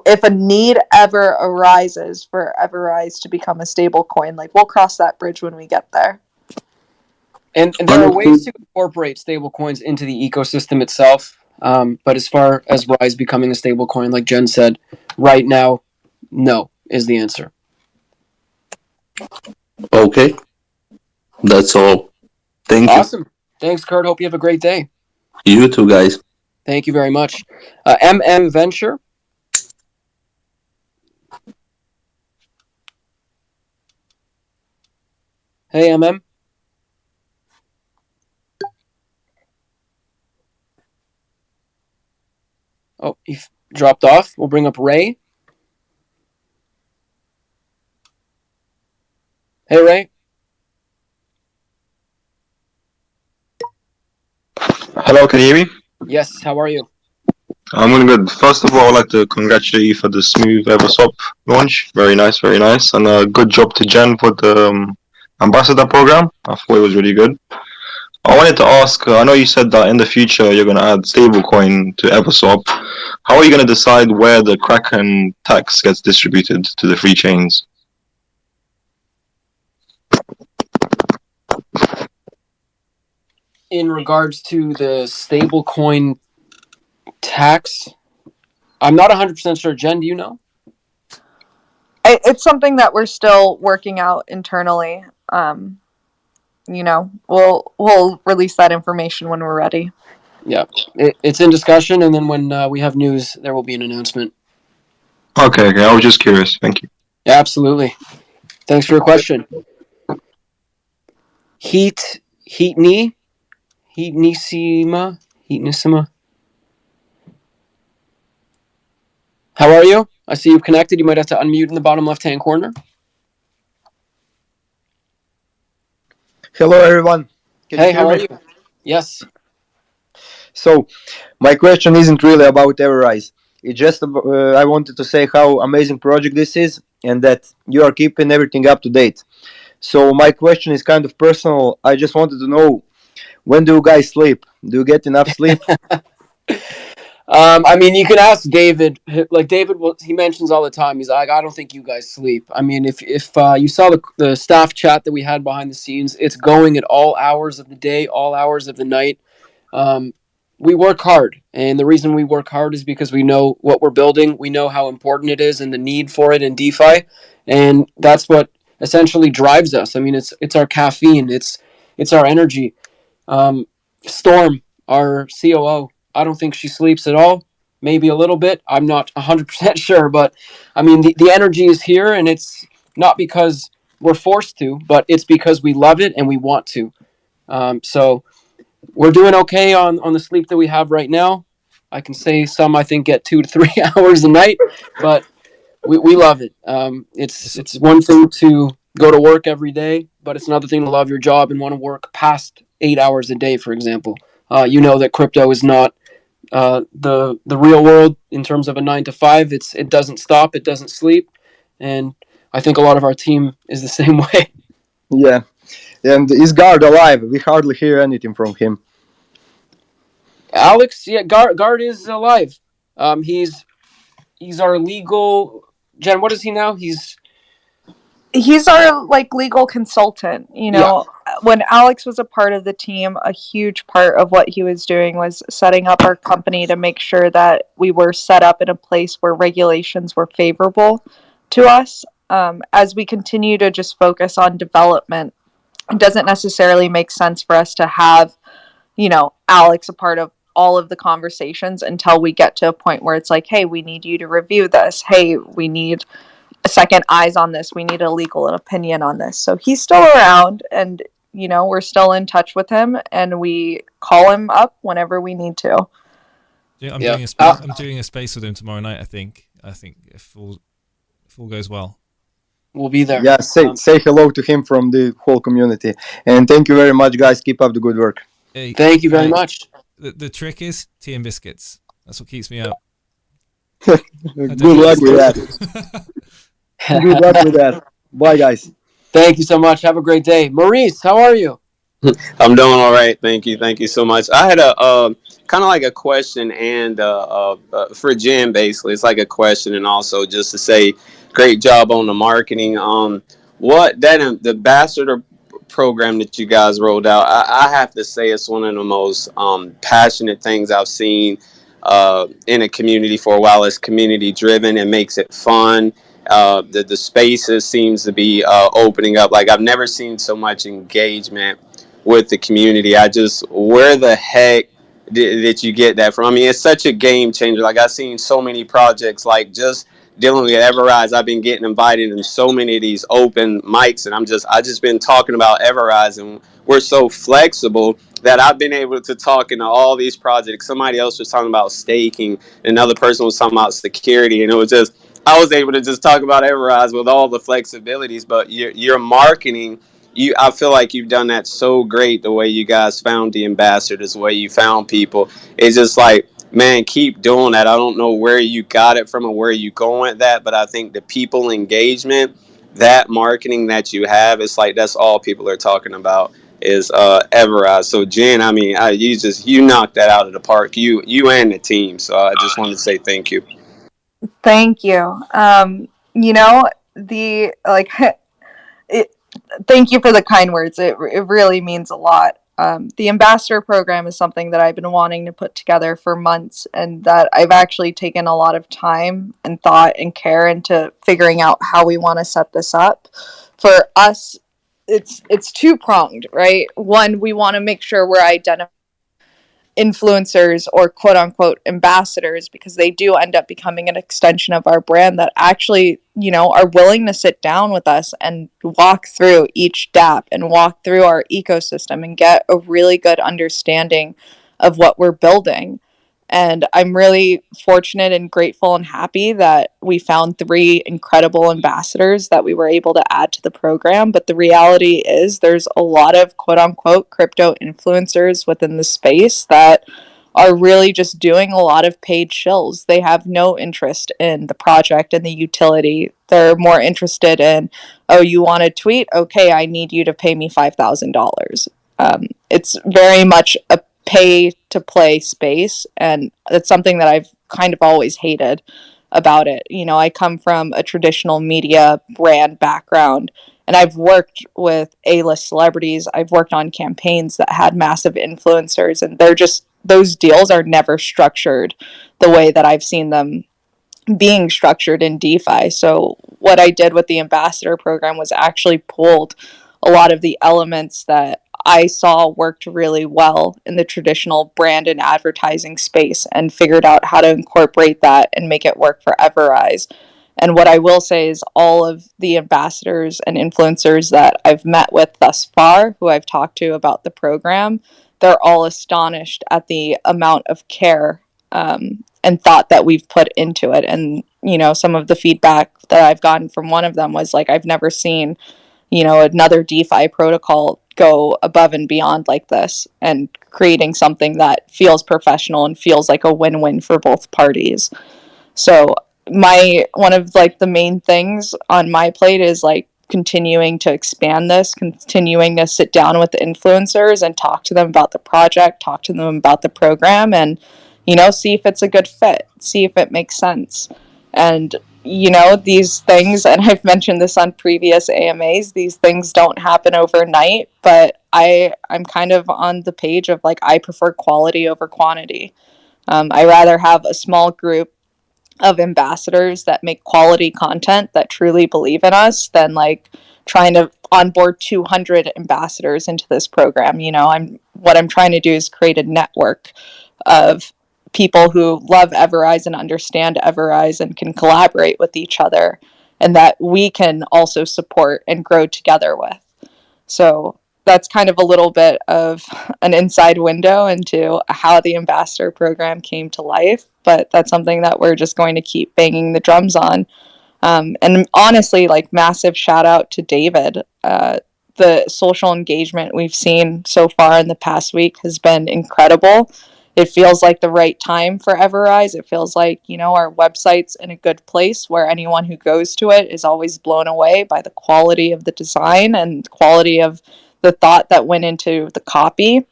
Speaker 2: if a need ever arises for EverRise to become a stable coin, like, we'll cross that bridge when we get there.
Speaker 1: And there are ways to incorporate stable coins into the ecosystem itself. But as far as Rise becoming a stable coin, like Jen said, right now, no is the answer.
Speaker 12: Okay. That's all. Thank you.
Speaker 1: Awesome. Thanks, Kurt. Hope you have a great day.
Speaker 12: You too, guys.
Speaker 1: Thank you very much. MM Venture. Hey, MM. Oh, he dropped off. We'll bring up Ray. Hey, Ray.
Speaker 13: Hello, can you hear me?
Speaker 1: Yes, how are you?
Speaker 13: I'm doing good. First of all, I'd like to congratulate you for the smooth EverSwap launch. Very nice, very nice. And good job to Jen for the ambassador program. I thought it was really good. I wanted to ask, I know you said that in the future you're going to add stablecoin to EverSwap. How are you going to decide where the Kraken tax gets distributed to the free chains?
Speaker 1: In regards to the stablecoin tax, I'm not 100% sure. Jen, do you know?
Speaker 2: It's something that we're still working out internally. We'll release that information when we're ready.
Speaker 1: Yeah, it's in discussion, and then when we have news, there will be an announcement.
Speaker 13: Okay, I was just curious. Thank you.
Speaker 1: Yeah, absolutely. Thanks for your question. Heatnissima. How are you? I see you've connected. You might have to unmute in the bottom left-hand corner.
Speaker 14: Hello, everyone.
Speaker 1: Hey, how are you? Yes.
Speaker 14: So, my question isn't really about EverRise. It's just I wanted to say how amazing project this is, and that you are keeping everything up to date. So, my question is kind of personal. I just wanted to know, when do you guys sleep? Do you get enough sleep?
Speaker 1: I mean, you can ask David. Like David, he mentions all the time. He's like, I don't think you guys sleep. I mean, if you saw the staff chat that we had behind the scenes, it's going at all hours of the day, all hours of the night. We work hard, and the reason we work hard is because we know what we're building. We know how important it is and the need for it in DeFi, and that's what essentially drives us. I mean, it's our caffeine. It's our energy. Storm, our COO. I don't think she sleeps at all. Maybe a little bit. I'm not 100% sure, but I mean, the energy is here, and it's not because we're forced to, but it's because we love it and we want to. So we're doing okay on the sleep that we have right now. I can say some, I think, get 2 to 3 hours a night, but we love it. It's one thing to go to work every day, but it's another thing to love your job and want to work past 8 hours a day, for example. You know that crypto is not the real world in terms of a 9 to 5. It doesn't stop. It doesn't sleep. and I think a lot of our team is the same way.
Speaker 14: Yeah, and is Guard alive? We hardly hear anything from him.
Speaker 1: Alex, yeah, Guard is alive. He's our legal. Jen, what is he now?
Speaker 2: He's our like legal consultant.
Speaker 1: Yeah.
Speaker 2: When Alex was a part of the team, a huge part of what he was doing was setting up our company to make sure that we were set up in a place where regulations were favorable to us. As we continue to just focus on development, it doesn't necessarily make sense for us to have, Alex a part of all of the conversations until we get to a point where it's like, hey, we need you to review this. Hey, we need a second eyes on this. We need a legal opinion on this. So he's still around, and we're still in touch with him, and we call him up whenever we need to.
Speaker 4: Yeah, I'm doing a space with him tomorrow night. I think if all goes well,
Speaker 1: we'll be there.
Speaker 14: Yeah, say hello to him from the whole community, and thank you very much, guys. Keep up the good work.
Speaker 4: Hey,
Speaker 1: thank you very much.
Speaker 4: The trick is tea and biscuits. That's what keeps me up.
Speaker 14: Good luck with that. Good luck with that. Bye, guys.
Speaker 1: Thank you so much. Have a great day. Maurice, how are you?
Speaker 15: I'm doing all right. Thank you. Thank you so much. I had a kind of like a question and for Jen, basically. It's like a question and also just to say great job on the marketing. The ambassador program that you guys rolled out, I have to say it's one of the most passionate things I've seen in a community for a while. It's community driven and makes it fun. The spaces seems to be opening up. Like I've never seen so much engagement with the community. Where the heck did you get that from? I mean, it's such a game changer. Like I've seen so many projects, like just dealing with EverRise. I've been getting invited in so many of these open mics, and I just been talking about EverRise, and we're so flexible that I've been able to talk into all these projects. Somebody else was talking about staking, another person was talking about security, and it was just I was able to just talk about EverRise with all the flexibilities. But your marketing, I feel like you've done that so great. The way you guys found the ambassadors, the way you found people, it's just like, man, keep doing that. I don't know where you got it from or where you going with that, but I think the people engagement, that marketing that you have, it's like that's all people are talking about is EverRise. So Jen, I mean, you knocked that out of the park. You and the team. So I just wanted to say thank you.
Speaker 2: Thank you. The like thank you for the kind words. It really means a lot. The ambassador program is something that I've been wanting to put together for months, and that I've actually taken a lot of time and thought and care into figuring out how we want to set this up. For us, it's two-pronged, right? One, we want to make sure we're identifying influencers or quote unquote ambassadors, because they do end up becoming an extension of our brand that actually, are willing to sit down with us and walk through each DApp and walk through our ecosystem and get a really good understanding of what we're building. And I'm really fortunate and grateful and happy that we found 3 incredible ambassadors that we were able to add to the program. But the reality is there's a lot of quote unquote crypto influencers within the space that are really just doing a lot of paid shills. They have no interest in the project and the utility. They're more interested in, oh, you want to tweet? Okay, I need you to pay me $5,000. It's very much a pay to play space, and it's something that I've kind of always hated about it. I come from a traditional media brand background, and I've worked with A-list celebrities. I've worked on campaigns that had massive influencers, and those deals are never structured the way that I've seen them being structured in DeFi. So what I did with the ambassador program was actually pulled a lot of the elements that I saw worked really well in the traditional brand and advertising space and figured out how to incorporate that and make it work for EverRise. And what I will say is all of the ambassadors and influencers that I've met with thus far, who I've talked to about the program, they're all astonished at the amount of care and thought that we've put into it. And, some of the feedback that I've gotten from one of them was like, I've never seen, another DeFi protocol go above and beyond like this, and creating something that feels professional and feels like a win-win for both parties. So one of like the main things on my plate is like continuing to expand this, continuing to sit down with the influencers and talk to them about the project, talk to them about the program, and see if it's a good fit, see if it makes sense. And these things, and I've mentioned this on previous AMAs, these things don't happen overnight, but I'm kind of on the page of like I prefer quality over quantity. I rather have a small group of ambassadors that make quality content that truly believe in us than like trying to onboard 200 ambassadors into this program. What I'm trying to do is create a network of people who love EverRise and understand EverRise and can collaborate with each other, and that we can also support and grow together with. So that's kind of a little bit of an inside window into how the ambassador program came to life, but that's something that we're just going to keep banging the drums on. And honestly, like, massive shout out to David. The social engagement we've seen so far in the past week has been incredible. It feels like the right time for EverRise. It feels like, our website's in a good place where anyone who goes to it is always blown away by the quality of the design and quality of the thought that went into the copy.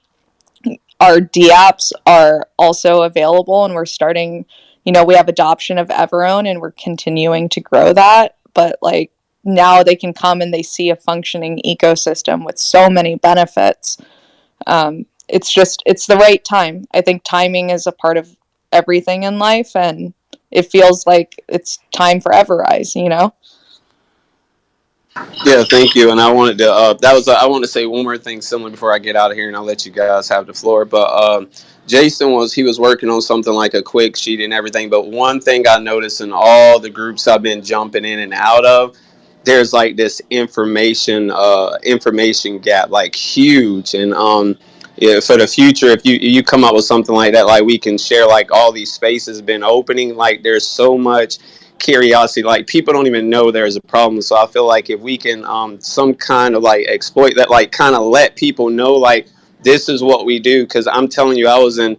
Speaker 2: Our DApps are also available, and we're starting, we have adoption of Everown, and we're continuing to grow that. But like, now they can come and they see a functioning ecosystem with so many benefits. It's the right time. I think timing is a part of everything in life, and it feels like it's time for EverRise.
Speaker 15: Yeah, thank you. And I wanted to I want to say one more thing similar before I get out of here, and I'll let you guys have the floor. But Jason was working on something like a quick sheet and everything. But one thing I noticed in all the groups I've been jumping in and out of, there's like this information gap, like huge. And yeah, for the future, if you come up with something like that, like we can share, like all these spaces been opening, like there's so much curiosity, like people don't even know there's a problem. So I feel like if we can some kind of like exploit that, like kind of let people know like this is what we do. Because I'm telling you, I was in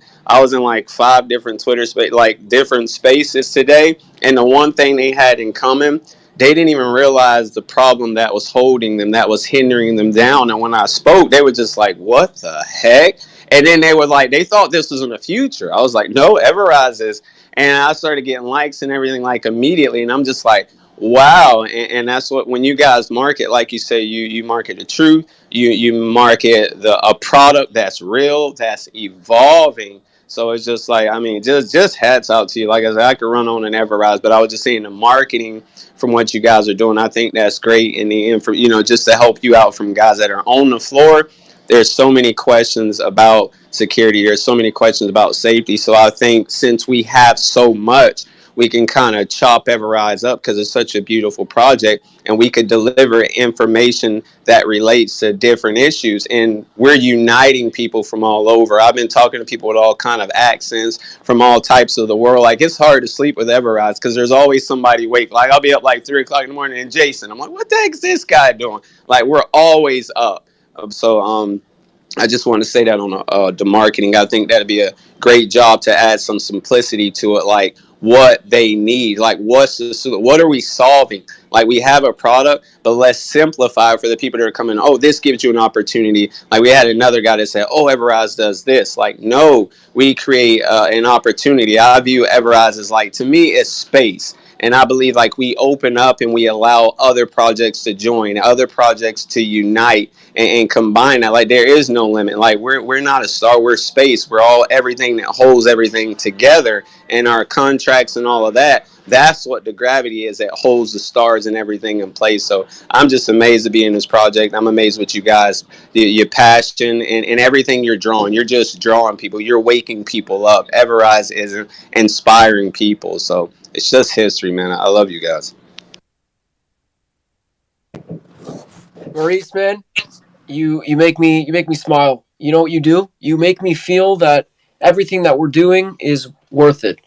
Speaker 15: like 5 different Twitter like different spaces today, and the one thing they had in common, they didn't even realize the problem that was holding them, that was hindering them down. And when I spoke, they were just like, what the heck? And then they were like, they thought this was in the future. I was like, no, EverRise is. And I started getting likes and everything like immediately. And I'm just like, wow. And that's what, when you guys market, like you say, you market the truth, you market a product that's real, that's evolving. So it's just like, I mean, just hats out to you. Like I said, I could run on and EverRise, but I was just saying the marketing from what you guys are doing, I think that's great. And the info, just to help you out from guys that are on the floor. There's so many questions about security. There's so many questions about safety. So I think since we have so much, we can kind of chop EverRise up because it's such a beautiful project, and we could deliver information that relates to different issues. And we're uniting people from all over. I've been talking to people with all kind of accents from all types of the world. Like, it's hard to sleep with EverRise because there's always somebody awake. Like, I'll be up like 3 o'clock in the morning, and Jason, I'm like, what the heck is this guy doing? Like, we're always up. So I just want to say that on the marketing. I think that'd be a great job to add some simplicity to it, like what they need, like what are we solving? Like, we have a product, but let's simplify for the people that are coming. Oh, this gives you an opportunity. Like, we had another guy that said, oh, EverRise does this. Like, no, we create an opportunity. I view EverRise as, like, to me, it's space. And I believe, like, we open up and we allow other projects to join, other projects to unite and combine that. Like, there is no limit. Like, we're not a star, we're space. We're all everything that holds everything together, and our contracts and all of that. That's what the gravity is that holds the stars and everything in place. So I'm just amazed to be in this project. I'm amazed with you guys, your passion and everything you're drawing. You're just drawing people. You're waking people up. EverRise is inspiring people. So it's just history, man. I love you guys.
Speaker 1: Maurice, man, you make me smile. You know what you do? You make me feel that everything that we're doing is worth it.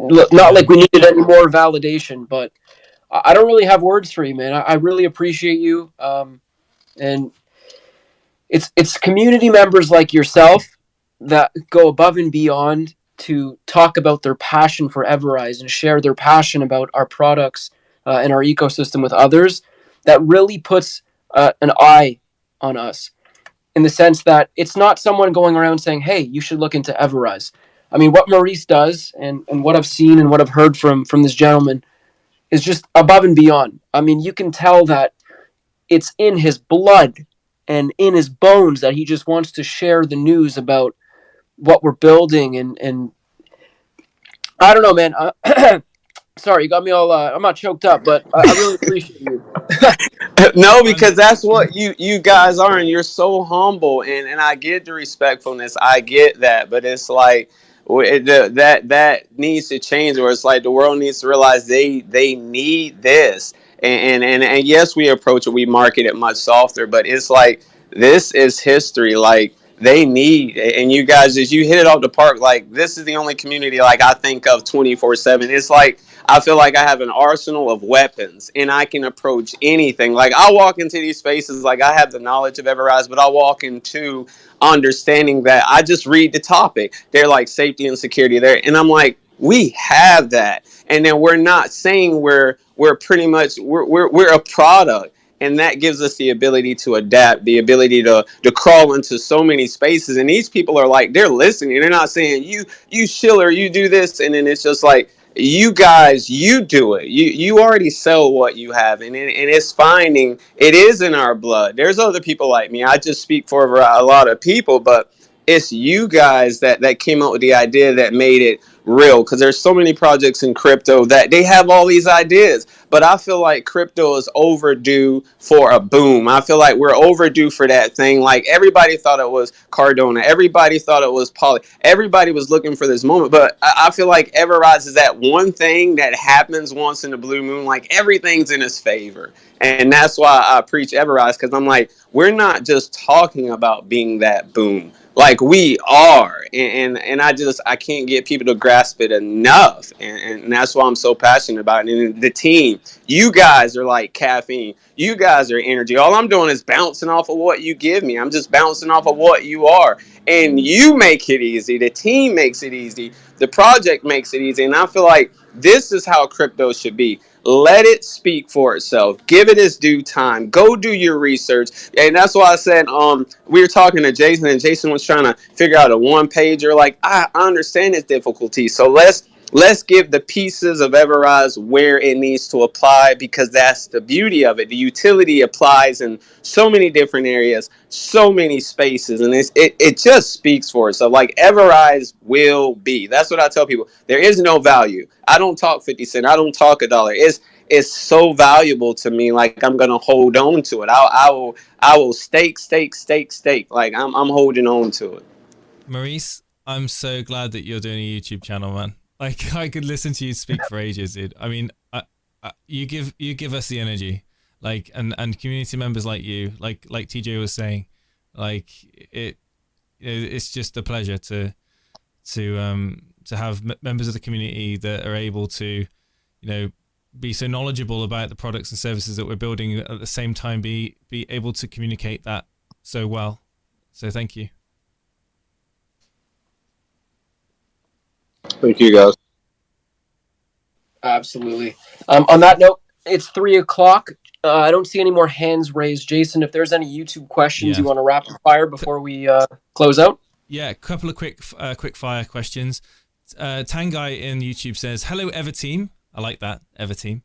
Speaker 1: Not like we needed any more validation, but I don't really have words for you, man. I really appreciate you. And it's community members like yourself that go above and beyond to talk about their passion for EverRise and share their passion about our products and our ecosystem with others, that really puts an eye on us, in the sense that it's not someone going around saying, hey, you should look into EverRise. I mean, what Maurice does and what I've seen and what I've heard from this gentleman is just above and beyond. I mean, you can tell that it's in his blood and in his bones that he just wants to share the news about what we're building. And I don't know, man. Sorry, you got me all, I'm not choked up, but I really appreciate you.
Speaker 15: No, because that's what you guys are, and you're so humble, and I get the respectfulness, I get that, but it's like that needs to change, or it's like the world needs to realize they need this, and yes, we approach it, we market it much softer, but it's like this is history, like they need, and you guys, as you hit it off the park, like this is the only community like I think of 24/7. It's like I feel like I have an arsenal of weapons and I can approach anything. Like I walk into these spaces, like I have the knowledge of EverRise, but I walk into understanding that I just read the topic. They're like safety and security there. And I'm like, we have that. And then we're not saying we're pretty much we're a product. And that gives us the ability to adapt, the ability to crawl into so many spaces. And these people are like, they're listening. They're not saying you Schiller, you do this. And then it's just like, you guys, you do it. You already sell what you have, and it's finding it is in our blood. There's other people like me. I just speak for a lot of people, but it's you guys that came up with the idea that made it real, because there's so many projects in crypto that they have all these ideas, but I feel like crypto is overdue for a boom. I feel like we're overdue for that thing. Like everybody thought it was Cardona, everybody thought it was Poly, everybody was looking for this moment, but I feel like EverRise is that one thing that happens once in the blue moon, like everything's in its favor. And that's why I preach EverRise, because I'm like, we're not just talking about being that boom, like we are, and I can't get people to grasp it enough, and that's why I'm so passionate about it. And the team, you guys are like caffeine, you guys are energy. All I'm doing is bouncing off of what you give me. I'm just bouncing off of what you are, and you make it easy, the team makes it easy, the project makes it easy, and I feel like this is how crypto should be. Let it speak for itself. Give it its due time. Go do your research. And that's why I said, we were talking to Jason, and Jason was trying to figure out a one pager. Like, I understand its difficulty. So let's give the pieces of EverRise where it needs to apply, because that's the beauty of it. The utility applies in so many different areas, so many spaces, and it just speaks for itself. Like EverRise will be. That's what I tell people. There is no value. I don't talk 50 cents. I don't talk $1. It's so valuable to me. Like I'm gonna hold on to it. I will stake. Like I'm holding on to it.
Speaker 4: Maurice, I'm so glad that you're doing a YouTube channel, man. Like I could listen to you speak for ages, dude. I mean, you give us the energy, like, and community members like you, like TJ was saying, like it's just a pleasure to have members of the community that are able to, be so knowledgeable about the products and services that we're building, at the same time be able to communicate that so well. So thank you.
Speaker 13: Thank you, guys.
Speaker 1: Absolutely. On that note, it's 3:00. I don't see any more hands raised. Jason, if there's any YouTube questions you want to rapid fire before we close out.
Speaker 4: Yeah, a couple of quick fire questions. Tangai in YouTube says, "Hello, Ever Team." I like that, Ever Team.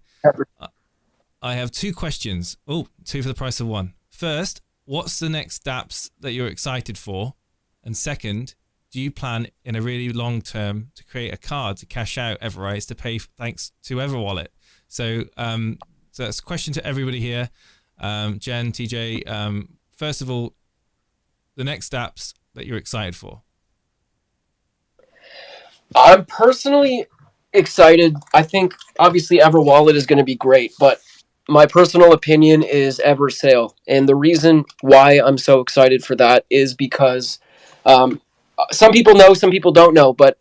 Speaker 4: I have two questions. Oh, two for the price of one. First, what's the next dApps that you're excited for? And second, do you plan in a really long term to create a card to cash out EverRise to pay thanks to EverWallet? So that's a question to everybody here. Jen, TJ, first of all, the next dApps that you're excited for.
Speaker 1: I'm personally excited. I think obviously EverWallet is going to be great, but my personal opinion is EverSale. And the reason why I'm so excited for that is because some people know, some people don't know, but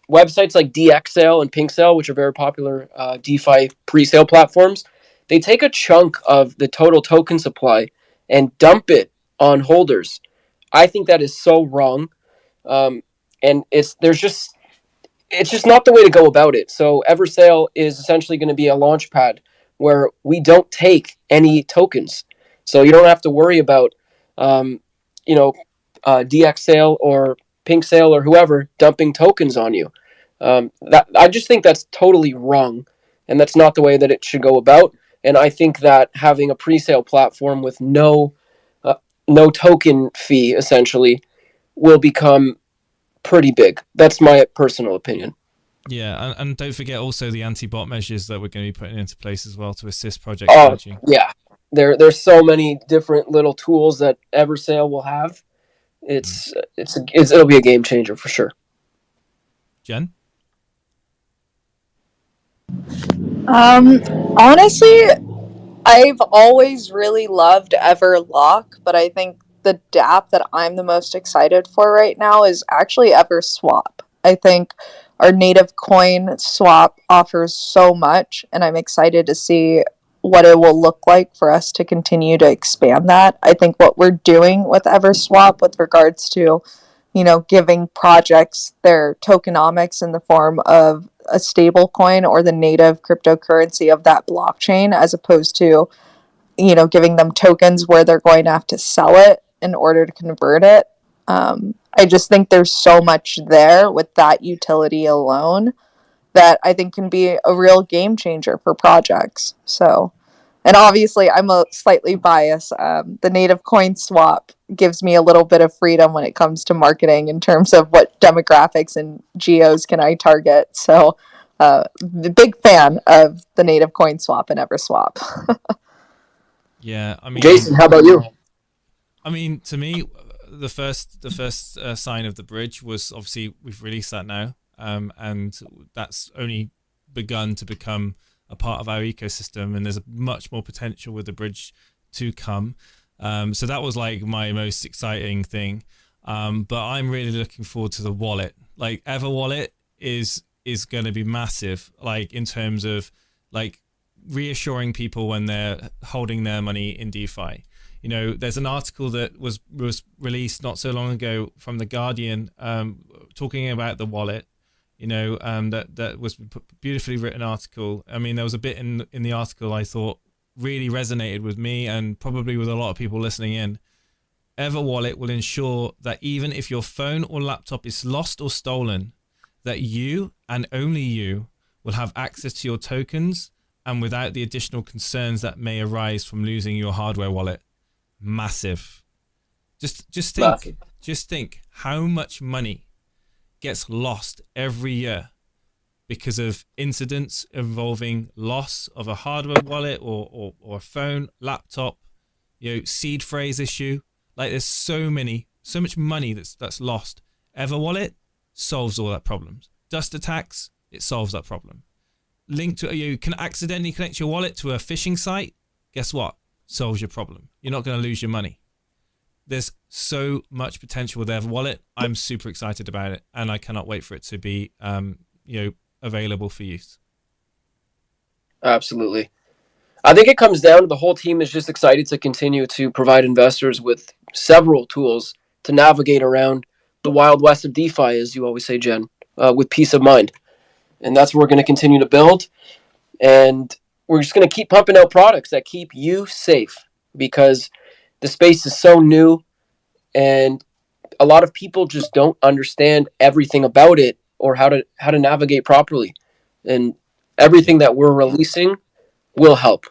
Speaker 1: websites like DXSale and PinkSale, which are very popular DeFi pre-sale platforms, they take a chunk of the total token supply and dump it on holders. I think that is so wrong. And there's just it's just not the way to go about it. So Eversale is essentially going to be a launch pad where we don't take any tokens. So you don't have to worry about, um, you know, DX Sale or Pink Sale or whoever dumping tokens on you. That I just think that's totally wrong, and that's not the way that it should go about. And I think that having a pre-sale platform with uh, no token fee essentially will become pretty big. That's my personal opinion.
Speaker 4: Yeah, and don't forget also the anti-bot measures that we're going to be putting into place as well to assist projects
Speaker 1: Oh
Speaker 4: launching.
Speaker 1: yeah, there's so many different little tools that Eversale will have. It'll be a game changer for sure.
Speaker 4: Jen?
Speaker 2: Honestly, I've always really loved Everlock, but I think the dApp that I'm the most excited for right now is actually EverSwap. I think our native coin swap offers so much, and I'm excited to see what it will look like for us to continue to expand that. I think what we're doing with EverSwap with regards to, giving projects their tokenomics in the form of a stable coin or the native cryptocurrency of that blockchain, as opposed to giving them tokens where they're going to have to sell it in order to convert it. I just think there's so much there with that utility alone that I think can be a real game changer for projects. So, and obviously, I'm a slightly biased. The native coin swap gives me a little bit of freedom when it comes to marketing in terms of what demographics and geos can I target. So, the big fan of the native coin swap and EverSwap.
Speaker 4: Yeah, I mean,
Speaker 1: Jason, how about you?
Speaker 4: I mean, to me, the first sign of the bridge was obviously we've released that now, and that's only begun to become a part of our ecosystem, and there's much more potential with the bridge to come. So that was like my most exciting thing. But I'm really looking forward to the wallet. Like EverWallet is going to be massive, like in terms of like reassuring people when they're holding their money in DeFi. There's an article that was released not so long ago from The Guardian, talking about the wallet. That was a beautifully written article. I mean, there was a bit in the article I thought really resonated with me and probably with a lot of people listening in. EverWallet will ensure that even if your phone or laptop is lost or stolen, that you and only you will have access to your tokens and without the additional concerns that may arise from losing your hardware wallet. Massive. Just think how much money gets lost every year because of incidents involving loss of a hardware wallet or a phone, laptop, seed phrase issue. Like there's so much money that's lost. EverWallet solves all that problems. Dust attacks, it solves that problem. You can accidentally connect your wallet to a phishing site. Guess what? Solves your problem. You're not going to lose your money. There's so much potential with EverWallet. I'm super excited about it, and I cannot wait for it to be, available for use.
Speaker 1: Absolutely. I think it comes down to the whole team is just excited to continue to provide investors with several tools to navigate around the wild west of DeFi, as you always say, Jen, with peace of mind. And that's what we're going to continue to build. And we're just going to keep pumping out products that keep you safe, because the space is so new and a lot of people just don't understand everything about it or how to navigate properly. And everything that we're releasing will help.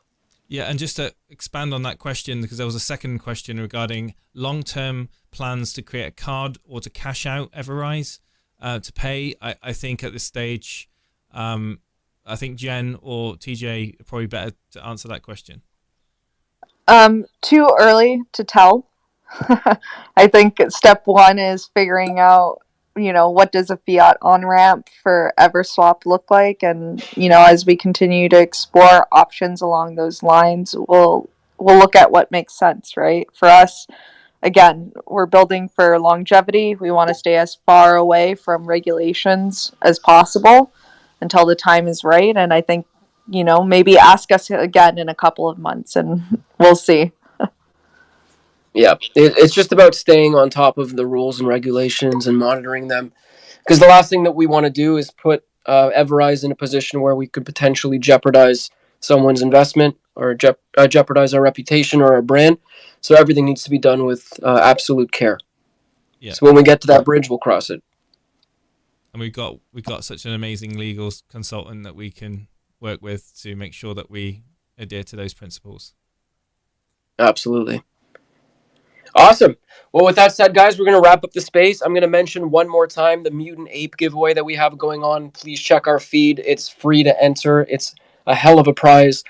Speaker 4: Yeah, and just to expand on that question, because there was a second question regarding long-term plans to create a card or to cash out EverRise to pay. I think at this stage, I think Jen or TJ are probably better to answer that question.
Speaker 2: Too early to tell. I think step one is figuring out, what does a fiat on-ramp for EverSwap look like? And, as we continue to explore options along those lines, we'll look at what makes sense, right? For us, again, we're building for longevity. We want to stay as far away from regulations as possible until the time is right. And I think, maybe ask us again in a couple of months and we'll see.
Speaker 1: Yeah, it's just about staying on top of the rules and regulations and monitoring them. because the last thing that we want to do is put EverRise in a position where we could potentially jeopardize someone's investment or jeopardize our reputation or our brand. So everything needs to be done with absolute care.
Speaker 4: Yeah.
Speaker 1: So when we get to that bridge, we'll cross it.
Speaker 4: And we've got such an amazing legal consultant that we can work with to make sure that we adhere to those principles.
Speaker 1: Absolutely. Awesome. Well, with that said, guys, we're going to wrap up the space. I'm going to mention one more time the Mutant Ape giveaway that we have going on. Please check our feed. It's free to enter. It's a hell of a prize.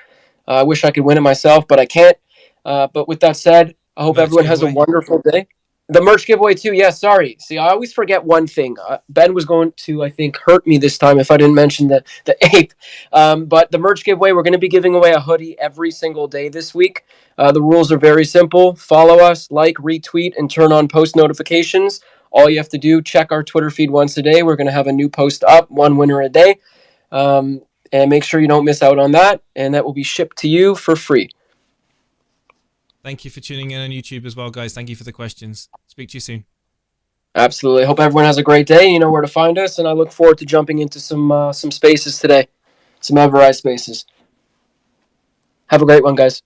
Speaker 1: I wish I could win it myself, but I can't. But with that said, I hope everyone has a wonderful day. The merch giveaway too. Yeah, sorry. See, I always forget one thing. Ben was going to, I think, hurt me this time if I didn't mention the ape. But the merch giveaway, we're going to be giving away a hoodie every single day this week. The rules are very simple. Follow us, like, retweet, and turn on post notifications. All you have to do, check our Twitter feed once a day. We're going to have a new post up, one winner a day. And make sure you don't miss out on that. And that will be shipped to you for free.
Speaker 4: Thank you for tuning in on YouTube as well, guys. Thank you for the questions. Speak to you soon.
Speaker 1: Absolutely. Hope everyone has a great day. You know where to find us, and I look forward to jumping into some spaces today, some EverRise spaces. Have a great one, guys.